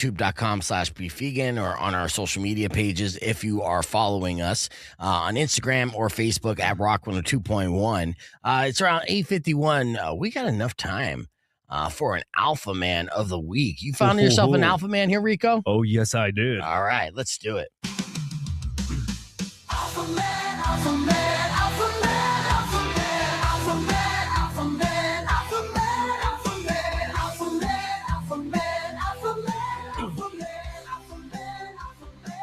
youtube.com/bevegan or on our social media pages if you are following us on Instagram or Facebook at Rock 102.1. It's around 8:51. We got enough time for an Alpha Man of the Week. You found yourself an Alpha Man here, Rico? Oh, yes, I did. All right, let's do it. Alpha Man, Alpha Man, Alpha Man, Alpha Man, Alpha Man, Alpha Man, Alpha Man, Alpha Man, Alpha Man, Alpha Man, Alpha Man, Alpha Man, Alpha Man, Alpha Man.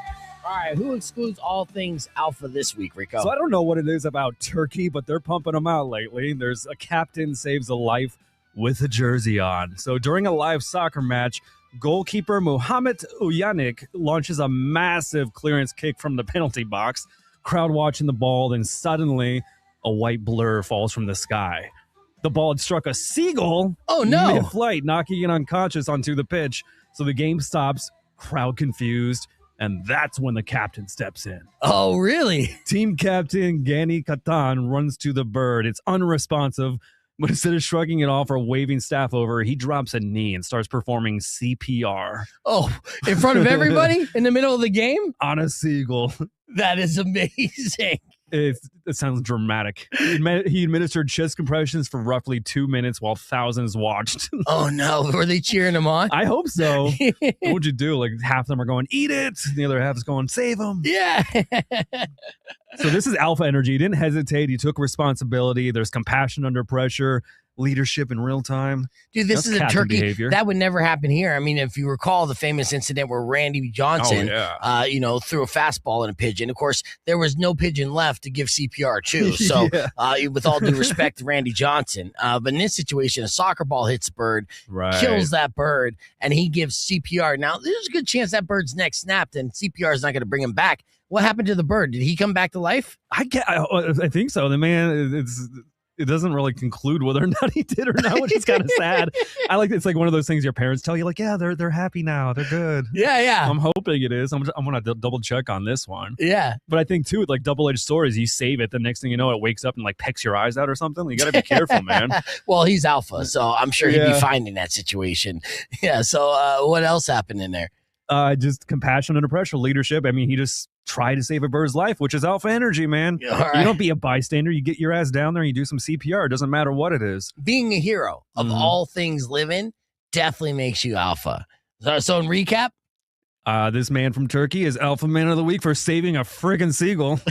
All right, who excludes all things Alpha this week, Rico? So I don't know what it is about Turkey, but they're pumping them out lately. There's a captain saves a life with a jersey on. So during a live soccer match, goalkeeper Muhammed Uyanik launches a massive clearance kick from the penalty box. Crowd watching the ball, then suddenly a white blur falls from the sky. The ball had struck a seagull mid-flight, knocking it unconscious onto the pitch. So the game stops, crowd confused, and that's when the captain steps in. Oh, really? Team captain Gani Katan runs to the bird. It's unresponsive, but instead of shrugging it off or waving staff over, he drops a knee and starts performing CPR. Oh, in front of everybody in the middle of the game? On a seagull. That is amazing. It sounds dramatic. He administered chest compressions for roughly 2 minutes while thousands watched. Oh, no. Were they cheering him on? I hope so. What would you do? Like, half of them are going, eat it. And the other half is going, save him. Yeah. So this is alpha energy. He didn't hesitate. He took responsibility. There's compassion under pressure. Leadership in real time. Dude, this That's is a captain Turkey. behavior. That would never happen here. I mean, if you recall the famous incident where Randy Johnson, threw a fastball in a pigeon. Of course, there was no pigeon left to give CPR to. So with all due respect to Randy Johnson. But in this situation, a soccer ball hits a bird, kills that bird, and he gives CPR. Now, there's a good chance that bird's neck snapped and CPR is not going to bring him back. What happened to the bird? Did he come back to life? I think so. The man, it doesn't really conclude whether or not he did or not, which is kind of sad. It's like one of those things your parents tell you, like, yeah, they're happy now, they're good. Yeah. I'm hoping it is. I'm gonna double check on this one. Yeah, but I think too, like double-edged swords, you save it, the next thing you know, it wakes up and like pecks your eyes out or something. You got to be careful, man. Well, he's alpha, so I'm sure he'd be fine in that situation. Yeah. So what else happened in there? Just compassion under pressure, leadership. I mean, he just tried to save a bird's life, which is alpha energy, man. Right. You don't be a bystander. You get your ass down there and you do some CPR. It doesn't matter what it is. Being a hero of all things living definitely makes you alpha. So in recap, this man from Turkey is Alpha Man of the Week for saving a friggin' seagull. Alpha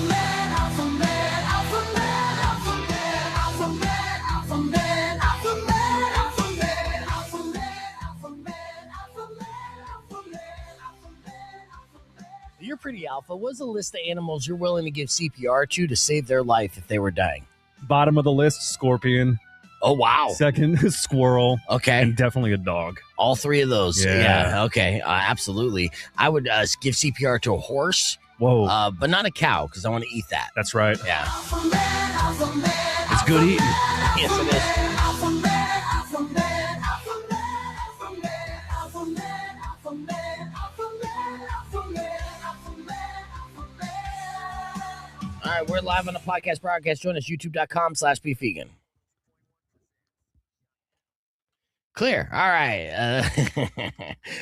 Man, Alpha Man, Alpha Man, Alpha Man, Alpha Man, Alpha Man, Alpha Man, Alpha Man, Alpha Man, Alpha Man, Alpha Man, Alpha Man, Alpha Man. You're pretty alpha. What's the list of animals you're willing to give CPR to save their life if they were dying? Bottom of the list, scorpion. Oh, wow. Second, squirrel. Okay. And definitely a dog. All three of those. Yeah. Okay. Absolutely. I would give CPR to a horse. Whoa. But not a cow because I want to eat that. That's right. Yeah. Alpha Man, Alpha Man, It's good eating. Yes, it is. Alpha Man, Alpha Man, Alpha Man, Alpha Man, Alpha Man, Alpha Man, Alpha Man, Alpha Man, Alpha Man, Alpha Man. All right. We're live on the podcast broadcast. Join us, youtube.com/bevegan. Clear. All right.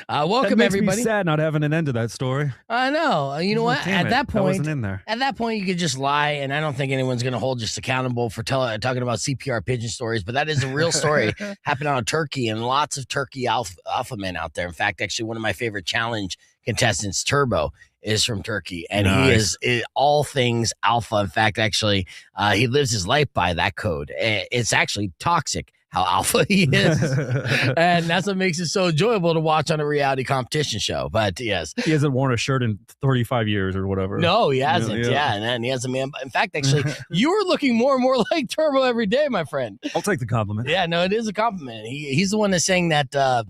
Welcome, that makes everybody. Me sad not having an end to that story. I know. You know what? Damn At it, that point, wasn't in there. At that point, you could just lie, and I don't think anyone's going to hold us accountable for talking about CPR pigeon stories. But that is a real story happened out of Turkey, and lots of Turkey alpha men out there. In fact, actually, one of my favorite challenge contestants, Turbo, is from Turkey, and he is all things alpha. In fact, actually, he lives his life by that code. It's actually toxic how alpha he is. And that's what makes it so enjoyable to watch on a reality competition show. But yes. He hasn't worn a shirt in 35 years or whatever. No, he hasn't. Yeah. And then he has a man. In fact, actually, you are looking more and more like Turbo every day, my friend. I'll take the compliment. Yeah, no, it is a compliment. He's the one that sang that, the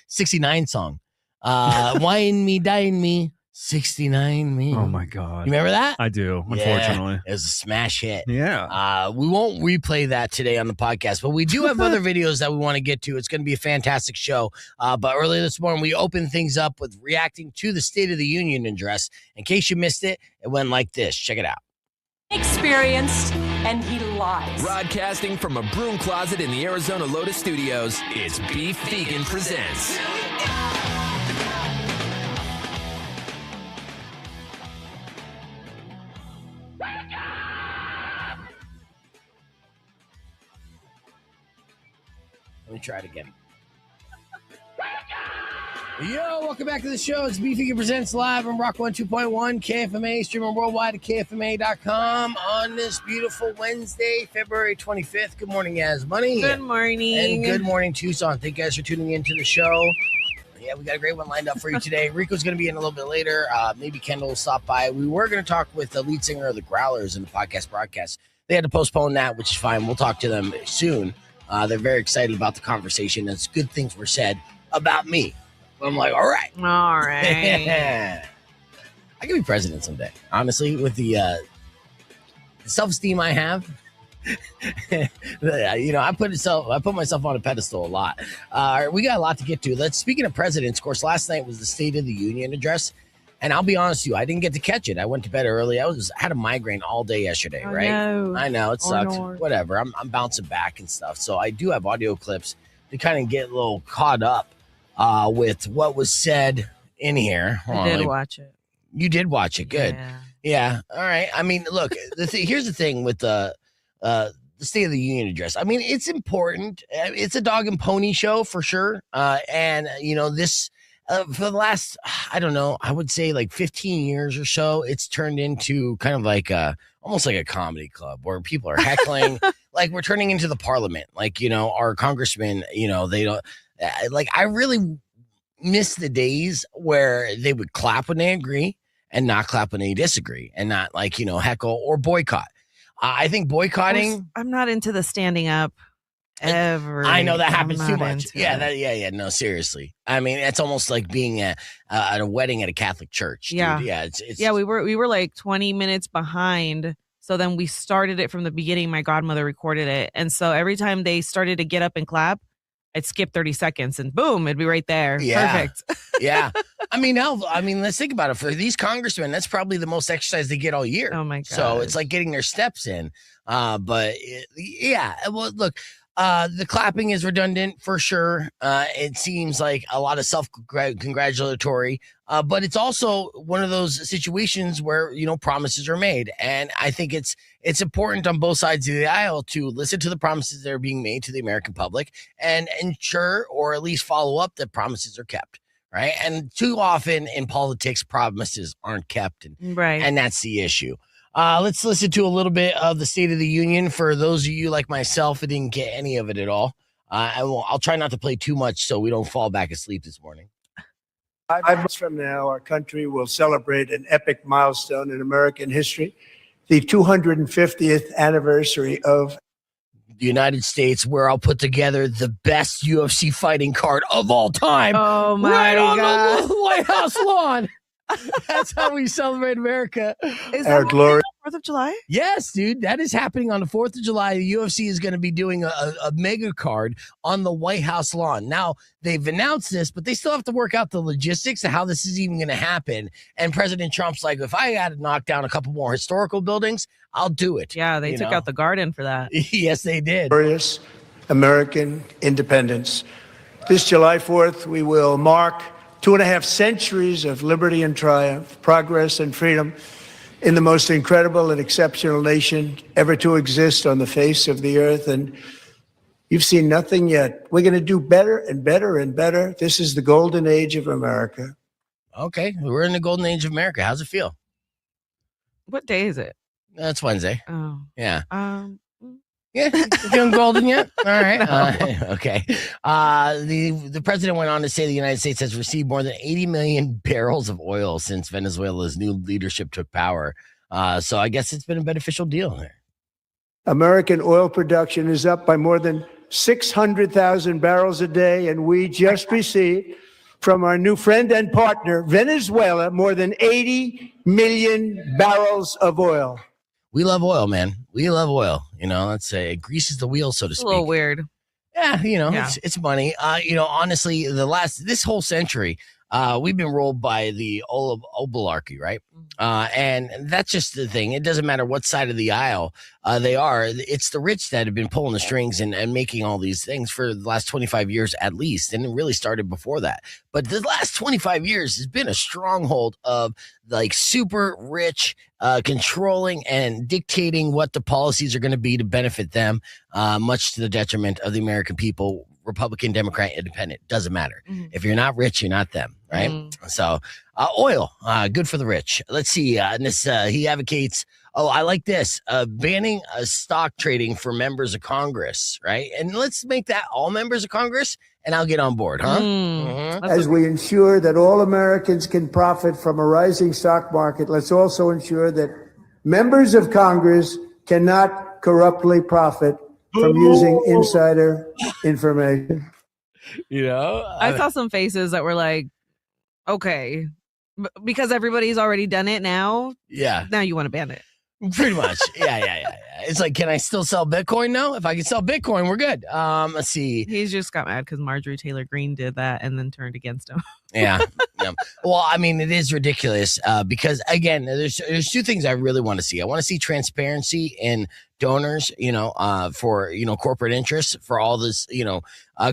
69 song. Wine me, dine me. 69 me. Oh my God. You remember that? I do, unfortunately. It was a smash hit. Yeah. We won't replay that today on the podcast, but we do have other videos that we want to get to. It's going to be a fantastic show. But earlier this morning, we opened things up with reacting to the State of the Union address. In case you missed it, it went like this. Check it out. Experienced and he lies. Broadcasting from a broom closet in the Arizona Lotus Studios, it's Beef Vegan Presents. Let me try it again. Yo, welcome back to the show. It's Beef Vegan Presents live on Rock 102.1 KFMA, streaming worldwide at KFMA.com on this beautiful Wednesday, February 25th. Good morning, Yas Money. Good morning. And good morning, Tucson. Thank you guys for tuning into the show. Yeah, we got a great one lined up for you today. Rico's going to be in a little bit later. Maybe Kendall will stop by. We were going to talk with the lead singer of the Growlers in the podcast broadcast. They had to postpone that, which is fine. We'll talk to them soon. They're very excited about the conversation. It's good things were said about me. I'm like, all right. All right. I could be president someday. Honestly, with the self-esteem I have, I put myself on a pedestal a lot. We got a lot to get to. Speaking of presidents, of course, last night was the State of the Union address. And I'll be honest with you, I didn't get to catch it. I went to bed early. I had a migraine all day yesterday, right? No. I know, it sucks. No. Whatever. I'm bouncing back and stuff. So I do have audio clips to kind of get a little caught up with what was said in here. I did watch it. You did watch it. Good. Yeah. All right. I mean, look, here's the thing with the State of the Union address. I mean, it's important. It's a dog and pony show for sure. And, this for the last, I don't know, I would say like 15 years or so, it's turned into kind of like almost like a comedy club where people are heckling. Like we're turning into the parliament. Like, our congressmen, they don't. I really miss the days where they would clap when they agree and not clap when they disagree and not heckle or boycott. I think boycotting. I'm not into the standing up ever. I know that happens too much. Yeah. No, seriously. I mean, it's almost like being at a wedding at a Catholic church. Dude. Yeah. Yeah. It's we were like 20 minutes behind. So then we started it from the beginning. My godmother recorded it. And so every time they started to get up and clap, I'd skip 30 seconds and boom, it'd be right there. Yeah. Perfect. Yeah. I mean, let's think about it. For these congressmen, that's probably the most exercise they get all year. Oh my God. So it's like getting their steps in. Well, look, the clapping is redundant for sure. It seems like a lot of self-congratulatory, but it's also one of those situations where, promises are made. And I think it's important on both sides of the aisle to listen to the promises that are being made to the American public and ensure or at least follow up that promises are kept. Right. And too often in politics, promises aren't kept. And that's the issue. Let's listen to a little bit of the State of the Union for those of you like myself who didn't get any of it at all. I'll try not to play too much so we don't fall back asleep this morning. 5 months from now, our country will celebrate an epic milestone in American history, the 250th anniversary of the United States, where I'll put together the best UFC fighting card of all time. Oh my right God. on the White House lawn. That's how we celebrate America. Is our that glory. 4th of July? Yes, dude. That is happening on the 4th of July. The UFC is going to be doing a mega card on the White House lawn. Now, they've announced this, but they still have to work out the logistics of how this is even going to happen. And President Trump's like, if I had to knock down a couple more historical buildings, I'll do it. Yeah, they took out the garden for that. Yes, they did. Glorious American independence. This July 4th, we will mark 2.5 centuries of liberty and triumph, progress and freedom in the most incredible and exceptional nation ever to exist on the face of the earth. And you've seen nothing yet. We're going to do better and better and better. This is the golden age of America. Okay, we're in the golden age of America. How's it feel? What day is it? It's Wednesday. Oh. Yeah. Yeah, you feeling golden yet? All right. Okay. The president went on to say the United States has received more than 80 million barrels of oil since Venezuela's new leadership took power. So I guess it's been a beneficial deal there. American oil production is up by more than 600,000 barrels a day, and we just received from our new friend and partner, Venezuela, more than 80 million barrels of oil. We love oil, man. We love oil. Let's say it greases the wheel, so to speak. A little weird. Yeah, it's money. Honestly, this whole century, we've been ruled by the oligarchy, right? And that's just the thing. It doesn't matter what side of the aisle they are. It's the rich that have been pulling the strings and making all these things for the last 25 years at least. And it really started before that. But the last 25 years has been a stronghold of like super rich, controlling and dictating what the policies are going to be to benefit them, much to the detriment of the American people. Republican, Democrat, Independent, doesn't matter. If you're not rich, you're not them, right? So oil, good for the rich. Let's see. And this, he advocates, I like this, banning stock trading for members of Congress, right? And let's make that all members of Congress, and I'll get on board, huh? As we ensure that all Americans can profit from a rising stock market, let's also ensure that members of Congress cannot corruptly profit from using insider information. You know, I saw some faces that were like, okay, because everybody's already done it now. Yeah. Now you want to ban it. Pretty much. Yeah. It's like, can I still sell Bitcoin now? If I can sell Bitcoin, we're good. Let's see. He's just got mad because Marjorie Taylor Greene did that and then turned against him. Yeah. Well, I mean, it is ridiculous because, again, there's two things I really want to see. I want to see transparency in donors, for, corporate interests for all this,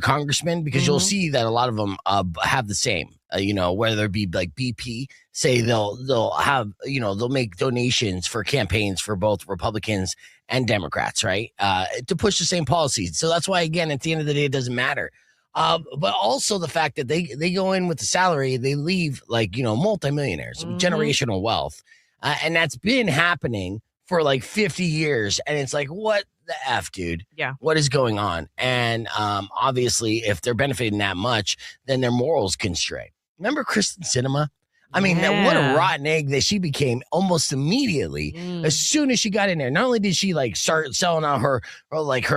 congressmen, because you'll see that a lot of them have the same, whether it be like BP, say they'll have, they'll make donations for campaigns for both Republicans and Democrats, right? To push the same policies. So that's why, again, at the end of the day, it doesn't matter. But also the fact that they go in with the salary, they leave like, multimillionaires, generational wealth. And that's been happening for like 50 years. And it's like, what the F, dude? Yeah. What is going on? And obviously, if they're benefiting that much, then their morals can stray. Remember Kristen Sinema? I mean, what a rotten egg that she became almost immediately as soon as she got in there. Not only did she like start selling out her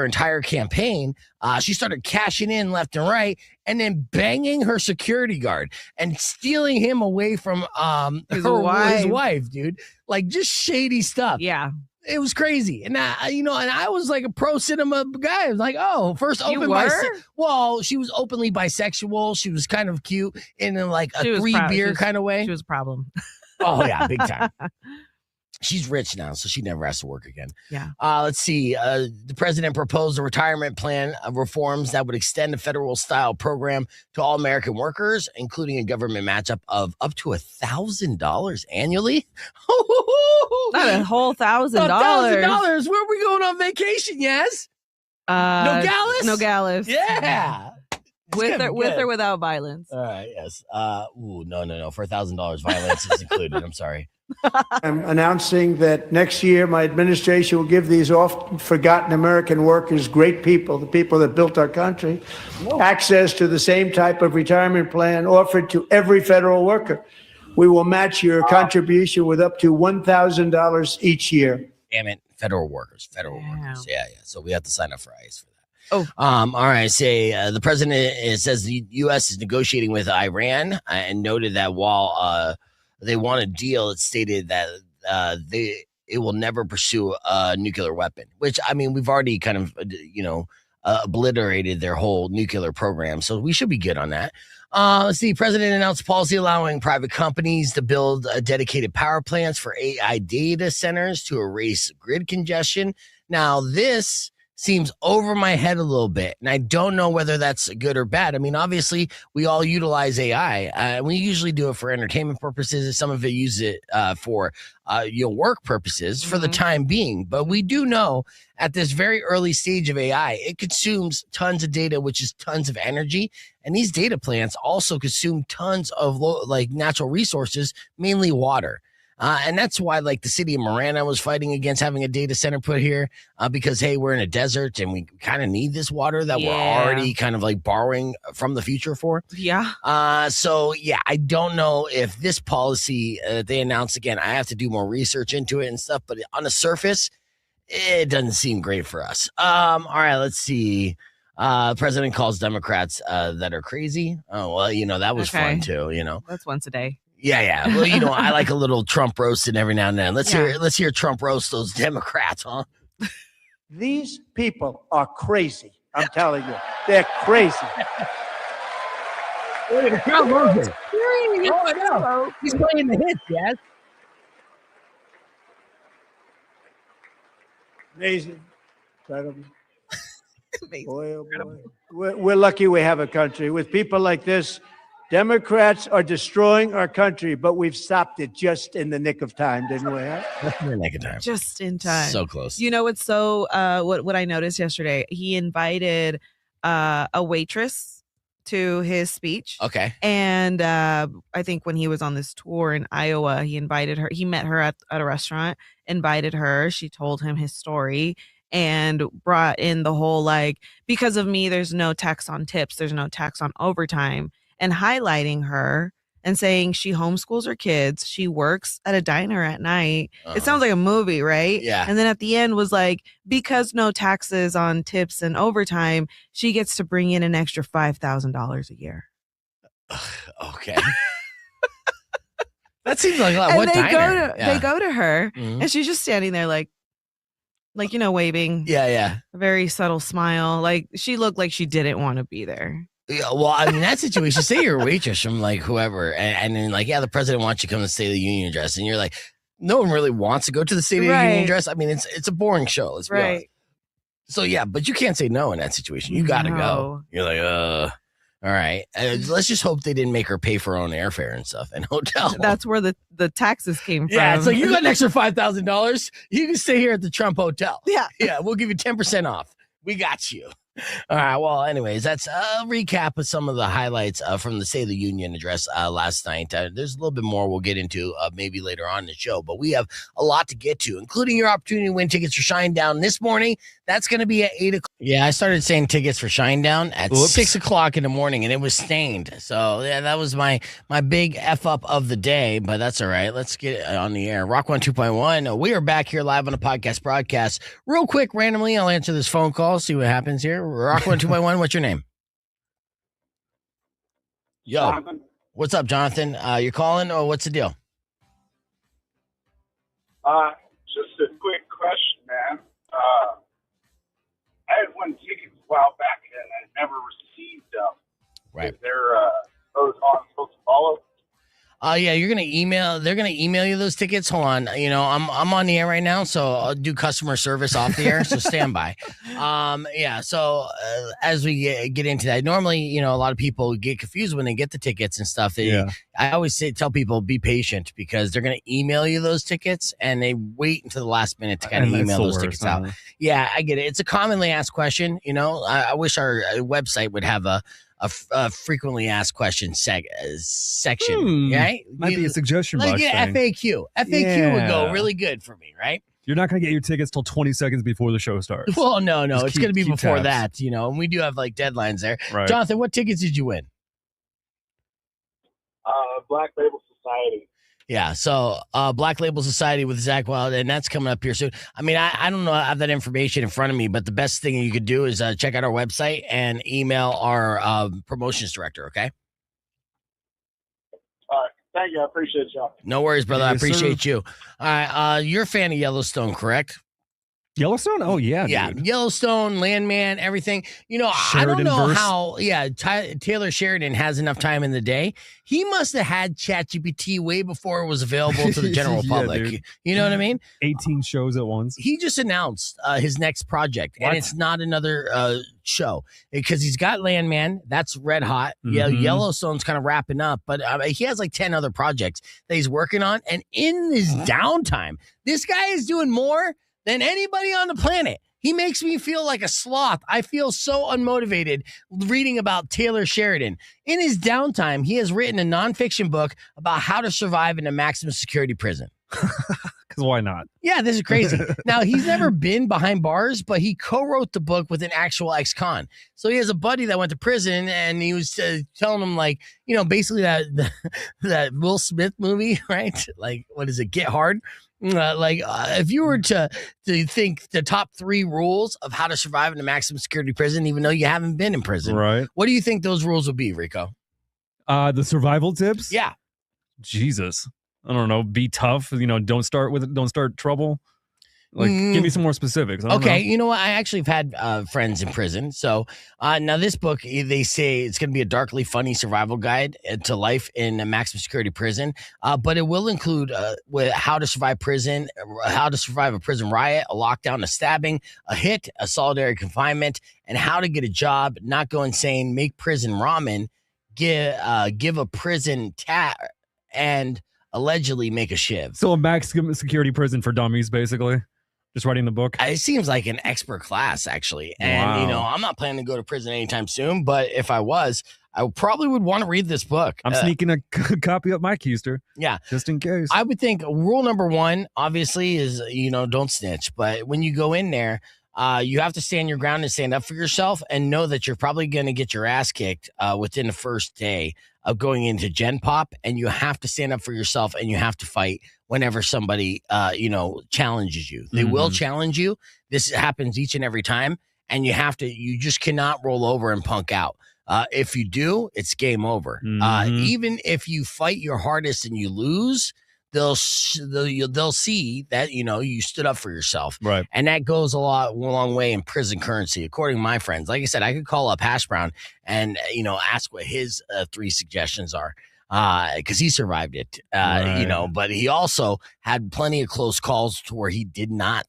entire campaign, she started cashing in left and right, and then banging her security guard and stealing him away from his wife, dude. Like just shady stuff. Yeah. It was crazy. And I was like a pro cinema guy. I was like, first open well, she was openly bisexual. She was kind of cute in like a beer kind of way. She was a problem. Oh yeah, big time. She's rich now, so she never has to work again. Yeah. Let's see. The president proposed a retirement plan of reforms that would extend the federal style program to all American workers, including a government matchup of up to $1,000 annually. Not a whole $1,000. $1,000. Where are we going on vacation? Yes. Nogales. Nogales. Yeah. With or without violence. All right. Yes. No. For $1,000, violence is included. I'm sorry. I'm announcing that next year my administration will give these often forgotten American workers, great people, the people that built our country, access to the same type of retirement plan offered to every federal worker. We will match your contribution with up to $1,000 each year. Damn it. Federal workers. Yeah. So we have to sign up for ICE for that. All right. The president says the U.S. is negotiating with Iran and noted that while they want a deal, it stated that it will never pursue a nuclear weapon, which, I mean, we've already kind of, obliterated their whole nuclear program. So we should be good on that. Let's see. President announced policy allowing private companies to build dedicated power plants for AI data centers to erase grid congestion. Now, this seems over my head a little bit, and I don't know whether that's good or bad. I mean, obviously, we all utilize AI. We usually do it for entertainment purposes. Some of it use it for work purposes for the time being. But we do know at this very early stage of AI, it consumes tons of data, which is tons of energy. And these data plants also consume tons of natural resources, mainly water. And that's why, like, the city of Moron was fighting against having a data center put here because, hey, we're in a desert and we kind of need this water that we're already kind of like borrowing from the future for. Yeah. So, I don't know if this policy they announced, again, I have to do more research into it and stuff. But on the surface, it doesn't seem great for us. All right, let's see. President calls Democrats that are crazy. Oh, well, that was fun, too, That's once a day. Yeah. Well, I like a little Trump roasting every now and then. Let's hear Trump roast those Democrats, huh? These people are crazy. I'm telling you, they're crazy. Look at the crowd loves it. Oh, I know. He's playing the hits, yes. Amazing. Incredible. Amazing. Boy, oh boy. We're lucky we have a country. With people like this, Democrats are destroying our country, but we've stopped it just in the nick of time, didn't we? Huh? In the nick of time. Just in time. So close. You know what's so what I noticed yesterday? He invited a waitress to his speech. Okay. And I think when he was on this tour in Iowa, he invited her. He met her at a restaurant, invited her. She told him his story and brought in the whole like, because of me, there's no tax on tips. There's no tax on overtime, and highlighting her and saying she homeschools her kids. She works at a diner at night. It sounds like a movie, right? Yeah. And then at the end was like, because no taxes on tips and overtime, she gets to bring in an extra $5,000 a year. Okay. That seems like a lot. And What diner? they go to her, Mhm. and she's just standing there like waving. Yeah. A very subtle smile. Like she looked like she didn't want to be there. Yeah, well, I mean, that situation, say you're a waitress from like whoever, and then like, yeah, the president wants you to come to the State of the Union address, and you're like, no one really wants to go to the State of the Union Right. address. I mean, it's a boring show. Let's be honest. Right. So yeah, but you can't say no in that situation. You got to go. No. You're like, all right. Let's just hope they didn't make her pay for her own airfare and stuff and hotel. That's where the taxes came from. Yeah, it's like you got an extra $5,000. You can stay here at the Trump Hotel. Yeah. Yeah, we'll give you 10% off. We got you. All right. Well, anyways, that's a recap of some of the highlights from the State of the Union address last night. There's a little bit more we'll get into maybe later on in the show, but we have a lot to get to, including your opportunity to win tickets for Shinedown this morning. That's going to be at 8 o'clock. Yeah, I started saying tickets for Shinedown at 6 o'clock in the morning, and it was stained. So, yeah, that was my big F up of the day, but that's all right. Let's get it on the air. Rock 102.1. We are back here live on a podcast broadcast. Real quick, randomly, I'll answer this phone call, see what happens here. Rock 102.1, what's your name? Yo. Jonathan. What's up, Jonathan? You're calling, or what's the deal? Just a quick question, man. I had won tickets a while back and I never received them. Right. Is there those I'm supposed to follow? Yeah, you're gonna email. They're gonna email you those tickets. Hold on, I'm on the air right now, so I'll do customer service off the air. So stand by. Yeah. So as we get into that, normally, a lot of people get confused when they get the tickets and stuff. I always tell people be patient because they're gonna email you those tickets, and they wait until the last minute to kind of email those tickets out. Yeah, I get it. It's a commonly asked question. I wish our website would have a frequently asked questions section, right? Might be a suggestion like box. FAQ. FAQ would go really good for me, right? You're not going to get your tickets till 20 seconds before the show starts. Well, no, Just it's going to be keep before tabs. that, and we do have like deadlines there. Right. Jonathan, what tickets did you win? Black Label Society. Yeah, so Black Label Society with Zach Wild, and that's coming up here soon. I mean, I don't know, I have that information in front of me, but the best thing you could do is check out our website and email our promotions director, okay? All right. Thank you. I appreciate y'all. No worries, brother. I Yes, sir. appreciate you. All right, you're a fan of Yellowstone, correct? Yellowstone? Oh, yeah, Yeah, dude. Yellowstone, Landman, everything. I don't Sheridan know verse. how. Yeah, Taylor Sheridan has enough time in the day. He must have had ChatGPT way before it was available to the general Yeah, public. dude. You know what I mean? 18 shows at once. He just announced his next project, and What? it's not another show because he's got Landman. That's red hot. Yeah, Mhm. Yellowstone's kind of wrapping up, but he has like 10 other projects that he's working on. And in his downtime, this guy is doing more than anybody on the planet. He makes me feel like a sloth. I feel so unmotivated reading about Taylor Sheridan. In his downtime, he has written a nonfiction book about how to survive in a maximum security prison. Because why not? Yeah, this is crazy. Now, he's never been behind bars, but he co-wrote the book with an actual ex-con. So he has a buddy that went to prison, and he was telling him, like, basically that Will Smith movie, right? Like, what is it? Get Hard. If you were to think the top 3 rules of how to survive in a maximum security prison, even though you haven't been in prison, Right. what do you think those rules would be, Rico? The survival tips? Yeah. Jesus. I don't know. Be tough. Don't start trouble. Like, give me some more specifics. I don't Okay, know. you know what? I actually have had friends in prison. So now this book, they say it's going to be a darkly funny survival guide to life in a maximum security prison. But it will include with how to survive prison, how to survive a prison riot, a lockdown, a stabbing, a hit, a solitary confinement, and how to get a job, not go insane, make prison ramen, give a prison tat, and allegedly make a shiv. So a maximum security prison for dummies, basically. Just writing the book. It seems like an expert class, actually. And, Wow. I'm not planning to go to prison anytime soon, but if I was, I probably would want to read this book. I'm sneaking a copy up my keister. Yeah. Just in case. I would think rule number one, obviously, is, don't snitch. But when you go in there, you have to stand your ground and stand up for yourself and know that you're probably going to get your ass kicked within the first day of going into Gen Pop. And you have to stand up for yourself and you have to fight whenever somebody, challenges you. They will challenge you. This happens each and every time. And you just cannot roll over and punk out. If you do, it's game over. Even if you fight your hardest and you lose, they'll see that, you stood up for yourself. Right. And that goes a long way in prison currency, according to my friends. Like I said, I could call up Hash Brown and, ask what his 3 suggestions are. Because he survived it, but he also had plenty of close calls to where he did not,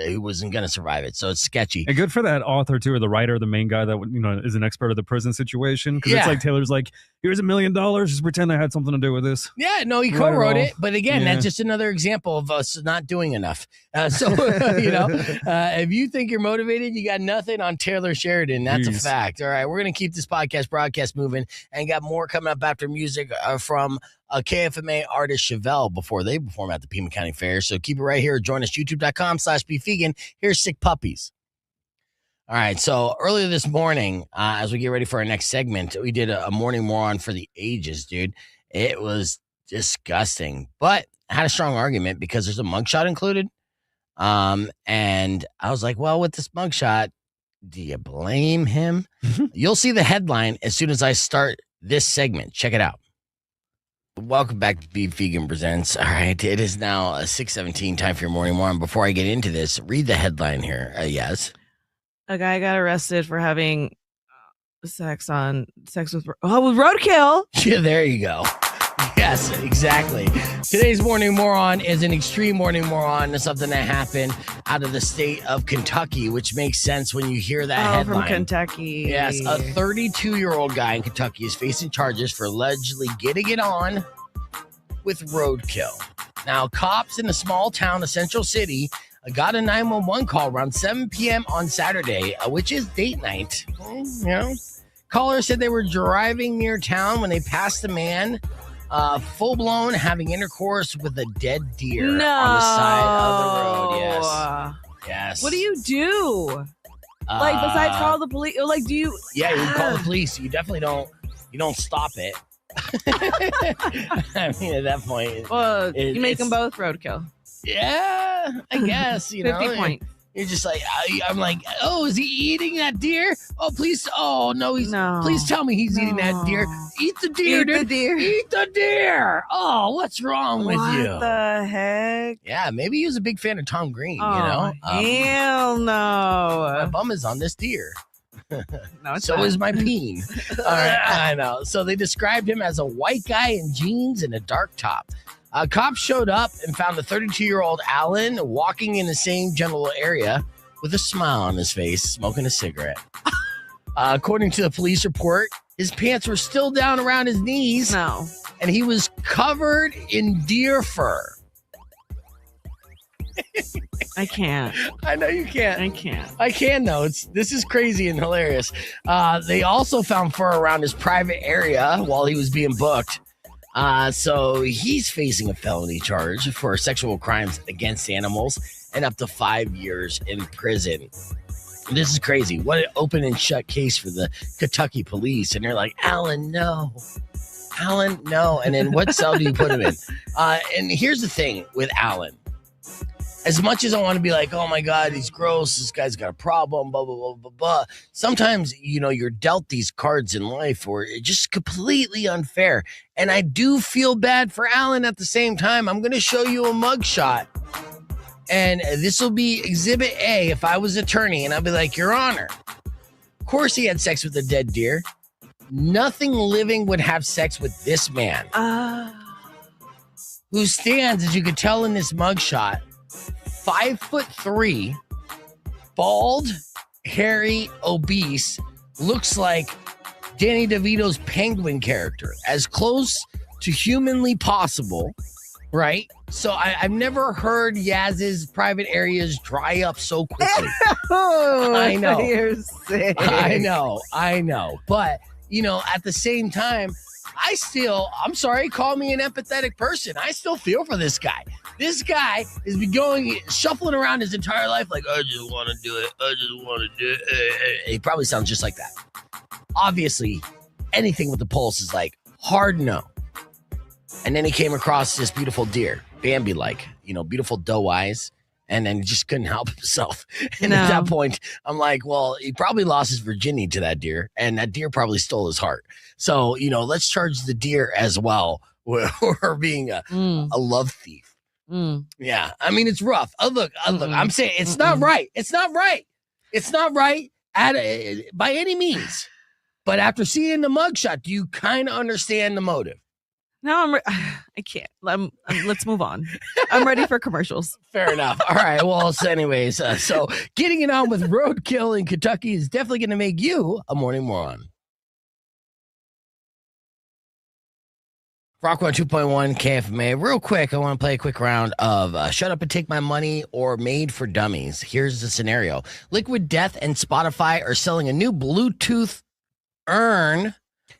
he wasn't going to survive it. So it's sketchy. And good for that author too, or the writer, the main guy that is an expert of the prison situation. Because it's like Taylor's like, here's $1 million, just pretend I had something to do with this. Yeah, no, he co-wrote it, but again, that's just another example of us not doing enough. If you think you're motivated, you got nothing on Taylor Sheridan. That's a fact. All right, we're gonna keep this broadcast moving, and got more coming up after music from a KFMA artist Chevelle before they perform at the Pima County Fair. So keep it right here. Join us, youtube.com/beefvegan. Here's Sick Puppies. All right, so earlier this morning, as we get ready for our next segment, we did a morning moron for the ages, dude. It was disgusting, but I had a strong argument because there's a mugshot included. And I was like, well, with this mugshot, do you blame him? You'll see the headline as soon as I start this segment. Check it out. Welcome back to Beef Vegan Presents. All right, it is now 6:17, time for your morning moron. Before I get into this, read the headline here. Yes. A guy got arrested for having sex with Roadkill. Yeah, there you go. Yes, exactly. Today's morning moron is an extreme morning moron. It's something that happened out of the state of Kentucky, which makes sense when you hear that headline. From Kentucky. Yes, a 32-year-old guy in Kentucky is facing charges for allegedly getting it on with roadkill. Now, cops in a small town, a central city, got a 911 call around 7 p.m. on Saturday, which is date night. Caller said they were driving near town when they passed a man full-blown having intercourse with a dead deer on the side of the road. Yes. What do you do? Besides call the police? Do you? Yeah, you call the police. You definitely don't. You don't stop it. I mean, at that point, you make them both roadkill. Yeah, I guess 50 points. You're just like, I'm like, oh, is he eating that deer? Oh, please. Oh, no, please tell me he's eating that deer. Eat the deer, dude. Eat the deer. Oh, what's wrong with you? What the heck? Yeah, maybe he was a big fan of Tom Green, Hell no. My bum is on this deer. No, it's so not. is my peen. All right, I know. So they described him as a white guy in jeans and a dark top. Cops showed up and found a 32-year-old Alan walking in the same general area with a smile on his face, smoking a cigarette. According to the police report, his pants were still down around his knees. No. And he was covered in deer fur. I can't. I know you can't. I can't. I can though. This is crazy and hilarious. They also found fur around his private area while he was being booked. So he's facing a felony charge for sexual crimes against animals and up to 5 years in prison. This is crazy. What an open and shut case for the Kentucky police. And they're like, Alan, no. Alan, no. And then what cell do you put him in? And here's the thing with Alan. As much as I want to be like, oh my God, he's gross, this guy's got a problem, blah, blah, blah, blah, blah. Sometimes, you're dealt these cards in life where it's just completely unfair. And I do feel bad for Alan at the same time. I'm going to show you a mugshot. And this will be Exhibit A if I was attorney, and I'd be like, Your Honor, of course he had sex with a dead deer. Nothing living would have sex with this man. Who stands, as you could tell in this mugshot, 5'3", bald, hairy, obese, looks like Danny DeVito's penguin character, as close to humanly possible, right? So I've never heard Yaz's private areas dry up so quickly. I know. You're sick. I know. But, at the same time, I'm sorry, call me an empathetic person. I still feel for this guy. This guy has been shuffling around his entire life like, I just want to do it. I just want to do it. He probably sounds just like that. Obviously, anything with the pulse is like hard no. And then he came across this beautiful deer, Bambi-like, beautiful doe eyes. And then he just couldn't help himself. And at that point, I'm like, well, he probably lost his virginity to that deer. And that deer probably stole his heart. So, let's charge the deer as well for being a love thief. Yeah. I mean, it's rough. Look, I'm saying it's not right. It's not right. It's not right by any means. But after seeing the mugshot, do you kind of understand the motive? No, I can't. Let's move on. I'm ready for commercials. Fair enough. All right. Well, so anyways, so getting it on with Roadkill in Kentucky is definitely going to make you a morning moron. Rock 102.1 KFMA. Real quick, I want to play a quick round of Shut Up and Take My Money or Made for Dummies. Here's the scenario. Liquid Death and Spotify are selling a new Bluetooth urn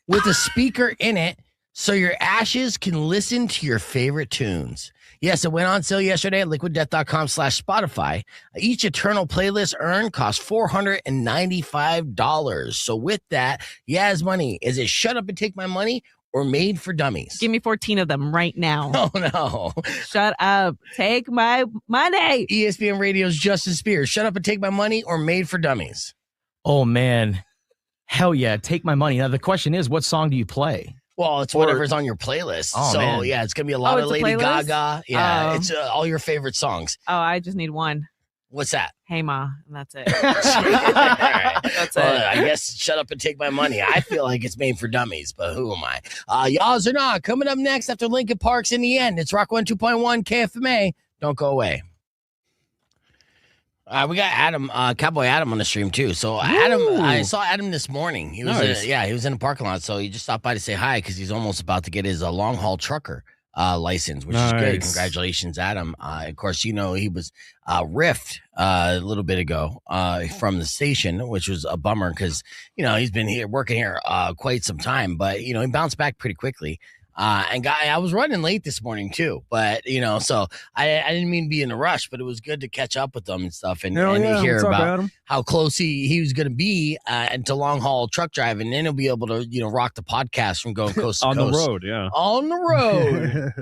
with a speaker in it, so your ashes can listen to your favorite tunes. Yes, it went on sale yesterday at liquiddeath.com/Spotify. Each Eternal Playlist urn costs $495. So with that, Yas Money, is it Shut Up and Take My Money or Made for Dummies? Give me 14 of them right now. Oh, no. Shut up. Take my money. ESPN Radio's Justin Spears. Shut Up and Take My Money or Made for Dummies? Oh, man. Hell yeah. Take my money. Now, the question is, what song do you play? Well, it's whatever's on your playlist. Oh, so, man. yeah, it's going to be a lot of it's a Lady playlist? Gaga. Yeah, Oh. it's all your favorite songs. Oh, I just need one. What's that? Hey Ma, and that's it. All right. That's Well, it. I guess Shut Up and Take My Money. I feel like it's made for dummies, but who am I? Yaws or not? Coming up next after Linkin Park's In the End. It's Rock 102.1 KFMA. Don't go away. We got Adam, Cowboy Adam on the stream too. So Adam, I saw Adam this morning. He was, Nice. he was in the parking lot. So he just stopped by to say hi because he's almost about to get his long haul trucker license, which is good. Nice. Congratulations, Adam. Of course, he was riffed a little bit ago from the station, which was a bummer because he's been working here quite some time, but he bounced back pretty quickly. And I was running late this morning too, but so I didn't mean to be in a rush, but it was good to catch up with them and stuff and to hear What's up, about Adam? how close he was going to be into long haul truck driving. And then he'll be able to rock the podcast from going coast to On coast. the road, yeah. On the road,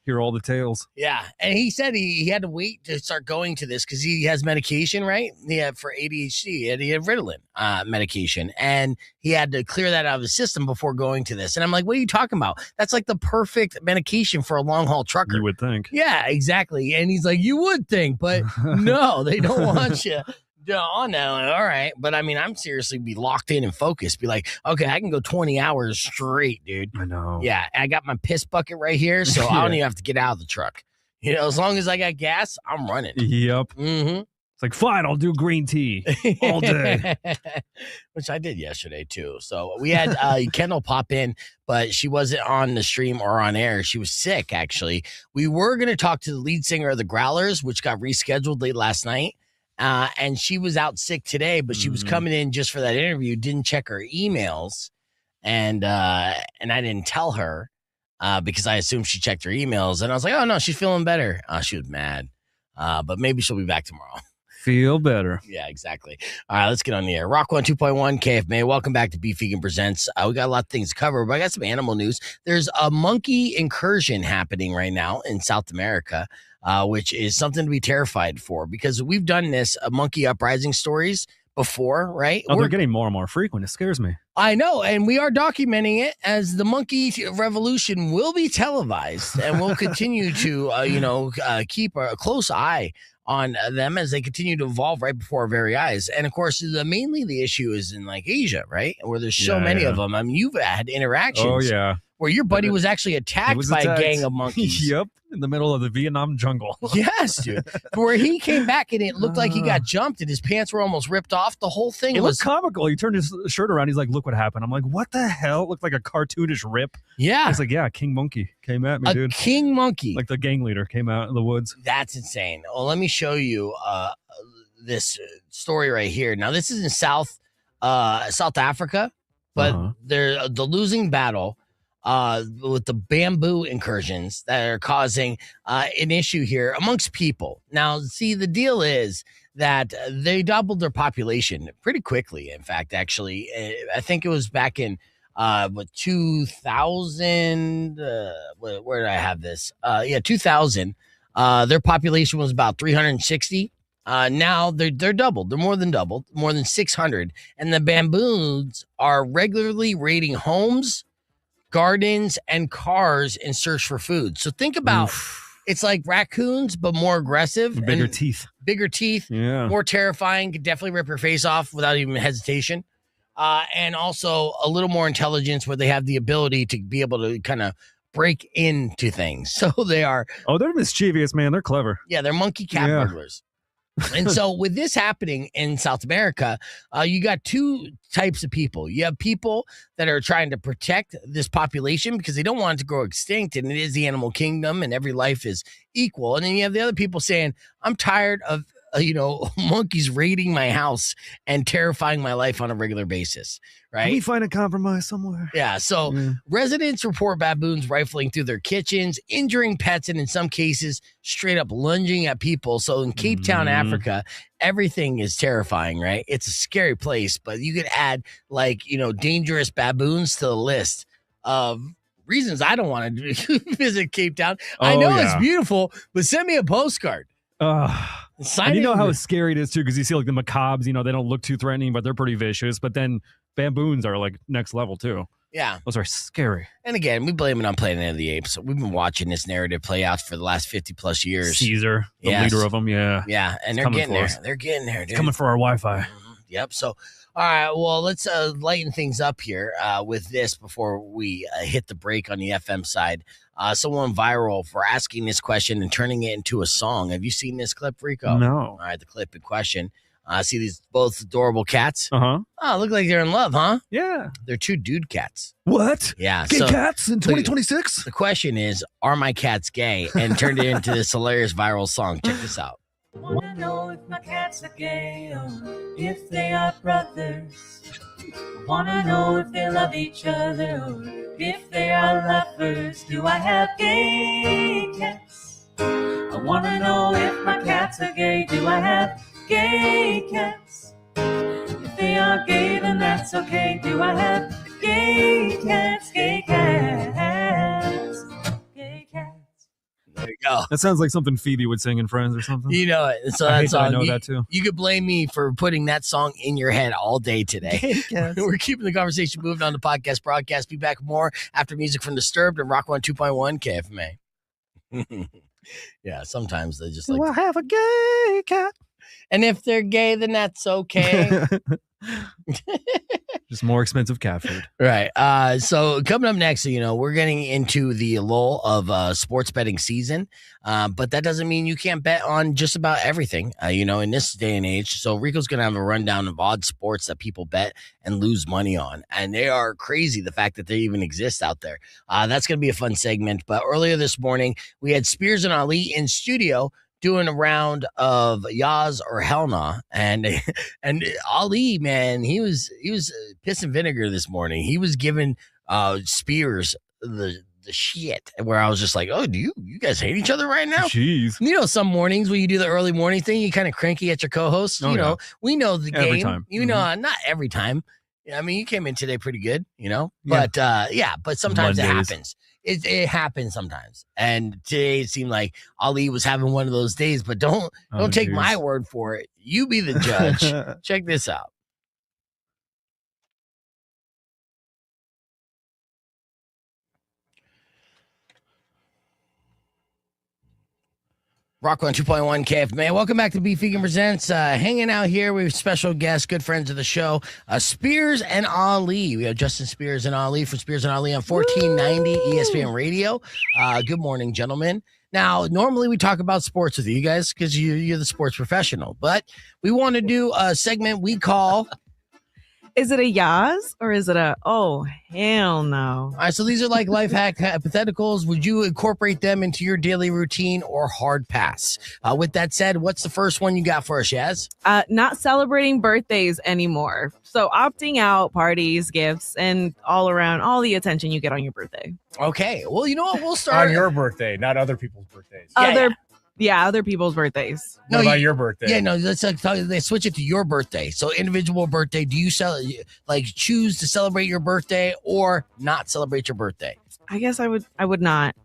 Hear all the tales. Yeah, and he said he had to wait to start going to this because he has medication, right? He had for ADHD, he had Ritalin medication, and he had to clear that out of his system before going to this. And I'm like, what are you talking about? That's like the perfect medication for a long haul trucker. You would think. Yeah, exactly. And he's like, you would think, but no, they don't want you. Oh, no. All right. But I mean, I'm seriously be locked in and focused. Be like, okay, I can go 20 hours straight, dude. I know. Yeah. I got my piss bucket right here. So I don't even have to get out of the truck. As long as I got gas, I'm running. Yep. Mm-hmm. It's like, fine, I'll do green tea all day. Which I did yesterday too. So we had Kendall pop in, but she wasn't on the stream or on air. She was sick, actually. We were going to talk to the lead singer of the Growlers, which got rescheduled late last night. And she was out sick today, but she was coming in just for that interview, didn't check her emails. And I didn't tell her because I assumed she checked her emails. And I was like, oh, no, she's feeling better. She was mad, but maybe she'll be back tomorrow. Feel better. Yeah, exactly. All right, let's get on the air. Rock 102.1 KFMA. Welcome back to Beef Vegan Presents. We got a lot of things to cover, but I got some animal news. There's a monkey incursion happening right now in South America, which is something to be terrified for because we've done this monkey uprising stories, before, right? Oh, they're getting more and more frequent. It scares me. I know, and we are documenting it as the monkey revolution will be televised, and we'll continue to, keep a close eye on them as they continue to evolve right before our very eyes. And of course, mainly the issue is in like Asia, right, where there's so many of them. I mean, you've had interactions. Oh yeah. Where your buddy was actually attacked by a gang of monkeys. Yep, in the middle of the Vietnam jungle. Yes, dude. Where he came back and it looked like he got jumped and his pants were almost ripped off. The whole thing It was looked comical. He turned his shirt around. He's like, "Look what happened." I'm like, "What the hell?" It looked like a cartoonish rip. Yeah. It's like, "Yeah, King Monkey came at me, a dude." king monkey. Like the gang leader came out in the woods. That's insane. Well, let me show you this story right here. Now, this is in South Africa, but they're the losing battle with the bamboo incursions that are causing an issue here amongst people. Now, see, the deal is that they doubled their population pretty quickly. In fact, actually, I think it was back in 2000. Where did I have this? 2000. Their population was about 360. Now they're doubled. They're more than doubled, more than 600. And the baboons are regularly raiding homes, gardens, and cars in search for food. So think about it's like raccoons, but more aggressive. Bigger teeth. Bigger teeth. Yeah. More terrifying. Could definitely rip your face off without even hesitation. And also a little more intelligence where they have the ability to be able to kind of break into things. So they are. Oh, they're mischievous, man. They're clever. Yeah, they're monkey cat burglars. And so with this happening in South America, you got two types of people. You have people that are trying to protect this population because they don't want it to go extinct, and it is the animal kingdom and every life is equal. And then you have the other people saying, I'm tired of monkeys raiding my house and terrifying my life on a regular basis, right? Can we find a compromise somewhere? Yeah. So residents report baboons rifling through their kitchens, injuring pets, and in some cases, straight up lunging at people. So in Cape Town, Africa, everything is terrifying, right? It's a scary place, but you could add dangerous baboons to the list of reasons I don't want to visit Cape Town. I know it's beautiful, but send me a postcard. And you know how scary it is too, because you see like the macabres, they don't look too threatening, but they're pretty vicious. But then baboons are like next level too. Yeah. Those are scary. And again, we blame it on Planet of the Apes. We've been watching this narrative play out for the last 50 plus years. Caesar, the leader of them. Yeah. Yeah. And they're getting there. They're getting there, dude. Coming for our Wi-Fi. Yep. So, all right. Well, let's lighten things up here with this before we hit the break on the FM side. Someone viral for asking this question and turning it into a song. Have you seen this clip, Rico? No. All right. The clip in question. See these both adorable cats? Uh-huh. Oh, look like they're in love, huh? Yeah. They're two dude cats. What? Yeah. Gay cats in 2026? The question is, are my cats gay? And turned it into this hilarious viral song. Check this out. I wanna know if my cats are gay or if they are brothers. I wanna know if they love each other or if they are lovers. Do I have gay cats? I wanna know if my cats are gay. Do I have gay cats? If they are gay, then that's okay. Do I have gay cats? Gay cats. Gay cats. There you go. That sounds like something Phoebe would sing in Friends or something. You know it. So I that's all. I know that too. You could blame me for putting that song in your head all day today. We're keeping the conversation moving on the podcast broadcast. Be back more after music from Disturbed and Rock 102.1 KFMA. Yeah, sometimes they just I have a gay cat? And if they're gay, then that's okay. Just more expensive cat food. Right. So coming up next, we're getting into the lull of sports betting season. But that doesn't mean you can't bet on just about everything, in this day and age. So Rico's going to have a rundown of odd sports that people bet and lose money on. And they are crazy, the fact that they even exist out there. That's going to be a fun segment. But earlier this morning, we had Spears and Ali in studio doing a round of Yas or Hell Naw, and Ali, man, he was piss and vinegar this morning. He was giving Spears the shit, where I was just like, oh, do you guys hate each other right now? Jeez. Some mornings when you do the early morning thing, you kind of cranky at your co-host. We know the Every game. time. Not every time. Yeah, I mean, you came in today pretty good, but but sometimes it Mondays. happens. It happens sometimes. And today it seemed like Ali was having one of those days, but don't take geez. my word for it. You be the judge. Check this out. Rock 2.1 KF, man. Welcome back to Beef Vegan Presents. Hanging out here with special guests, good friends of the show, Spears and Ali. We have Justin Spears and Ali from Spears and Ali on 1490 ESPN Radio. Good morning, gentlemen. Now, normally we talk about sports with you guys because you're the sports professional, but we want to do a segment we call... Is it a Yas or is it a, oh, hell no? All right, so these are like life hack hypotheticals. Would you incorporate them into your daily routine or hard pass? With that said, what's the first one you got for us, Yas? Not celebrating birthdays anymore. So opting out parties, gifts, and all around, all the attention you get on your birthday. Okay, well, you know what? We'll start. On your birthday, not other people's birthdays. Other people's birthdays. What about your birthday? Yeah, no, let's they switch it to your birthday. So individual birthday, do you choose to celebrate your birthday or not celebrate your birthday? I guess I would not.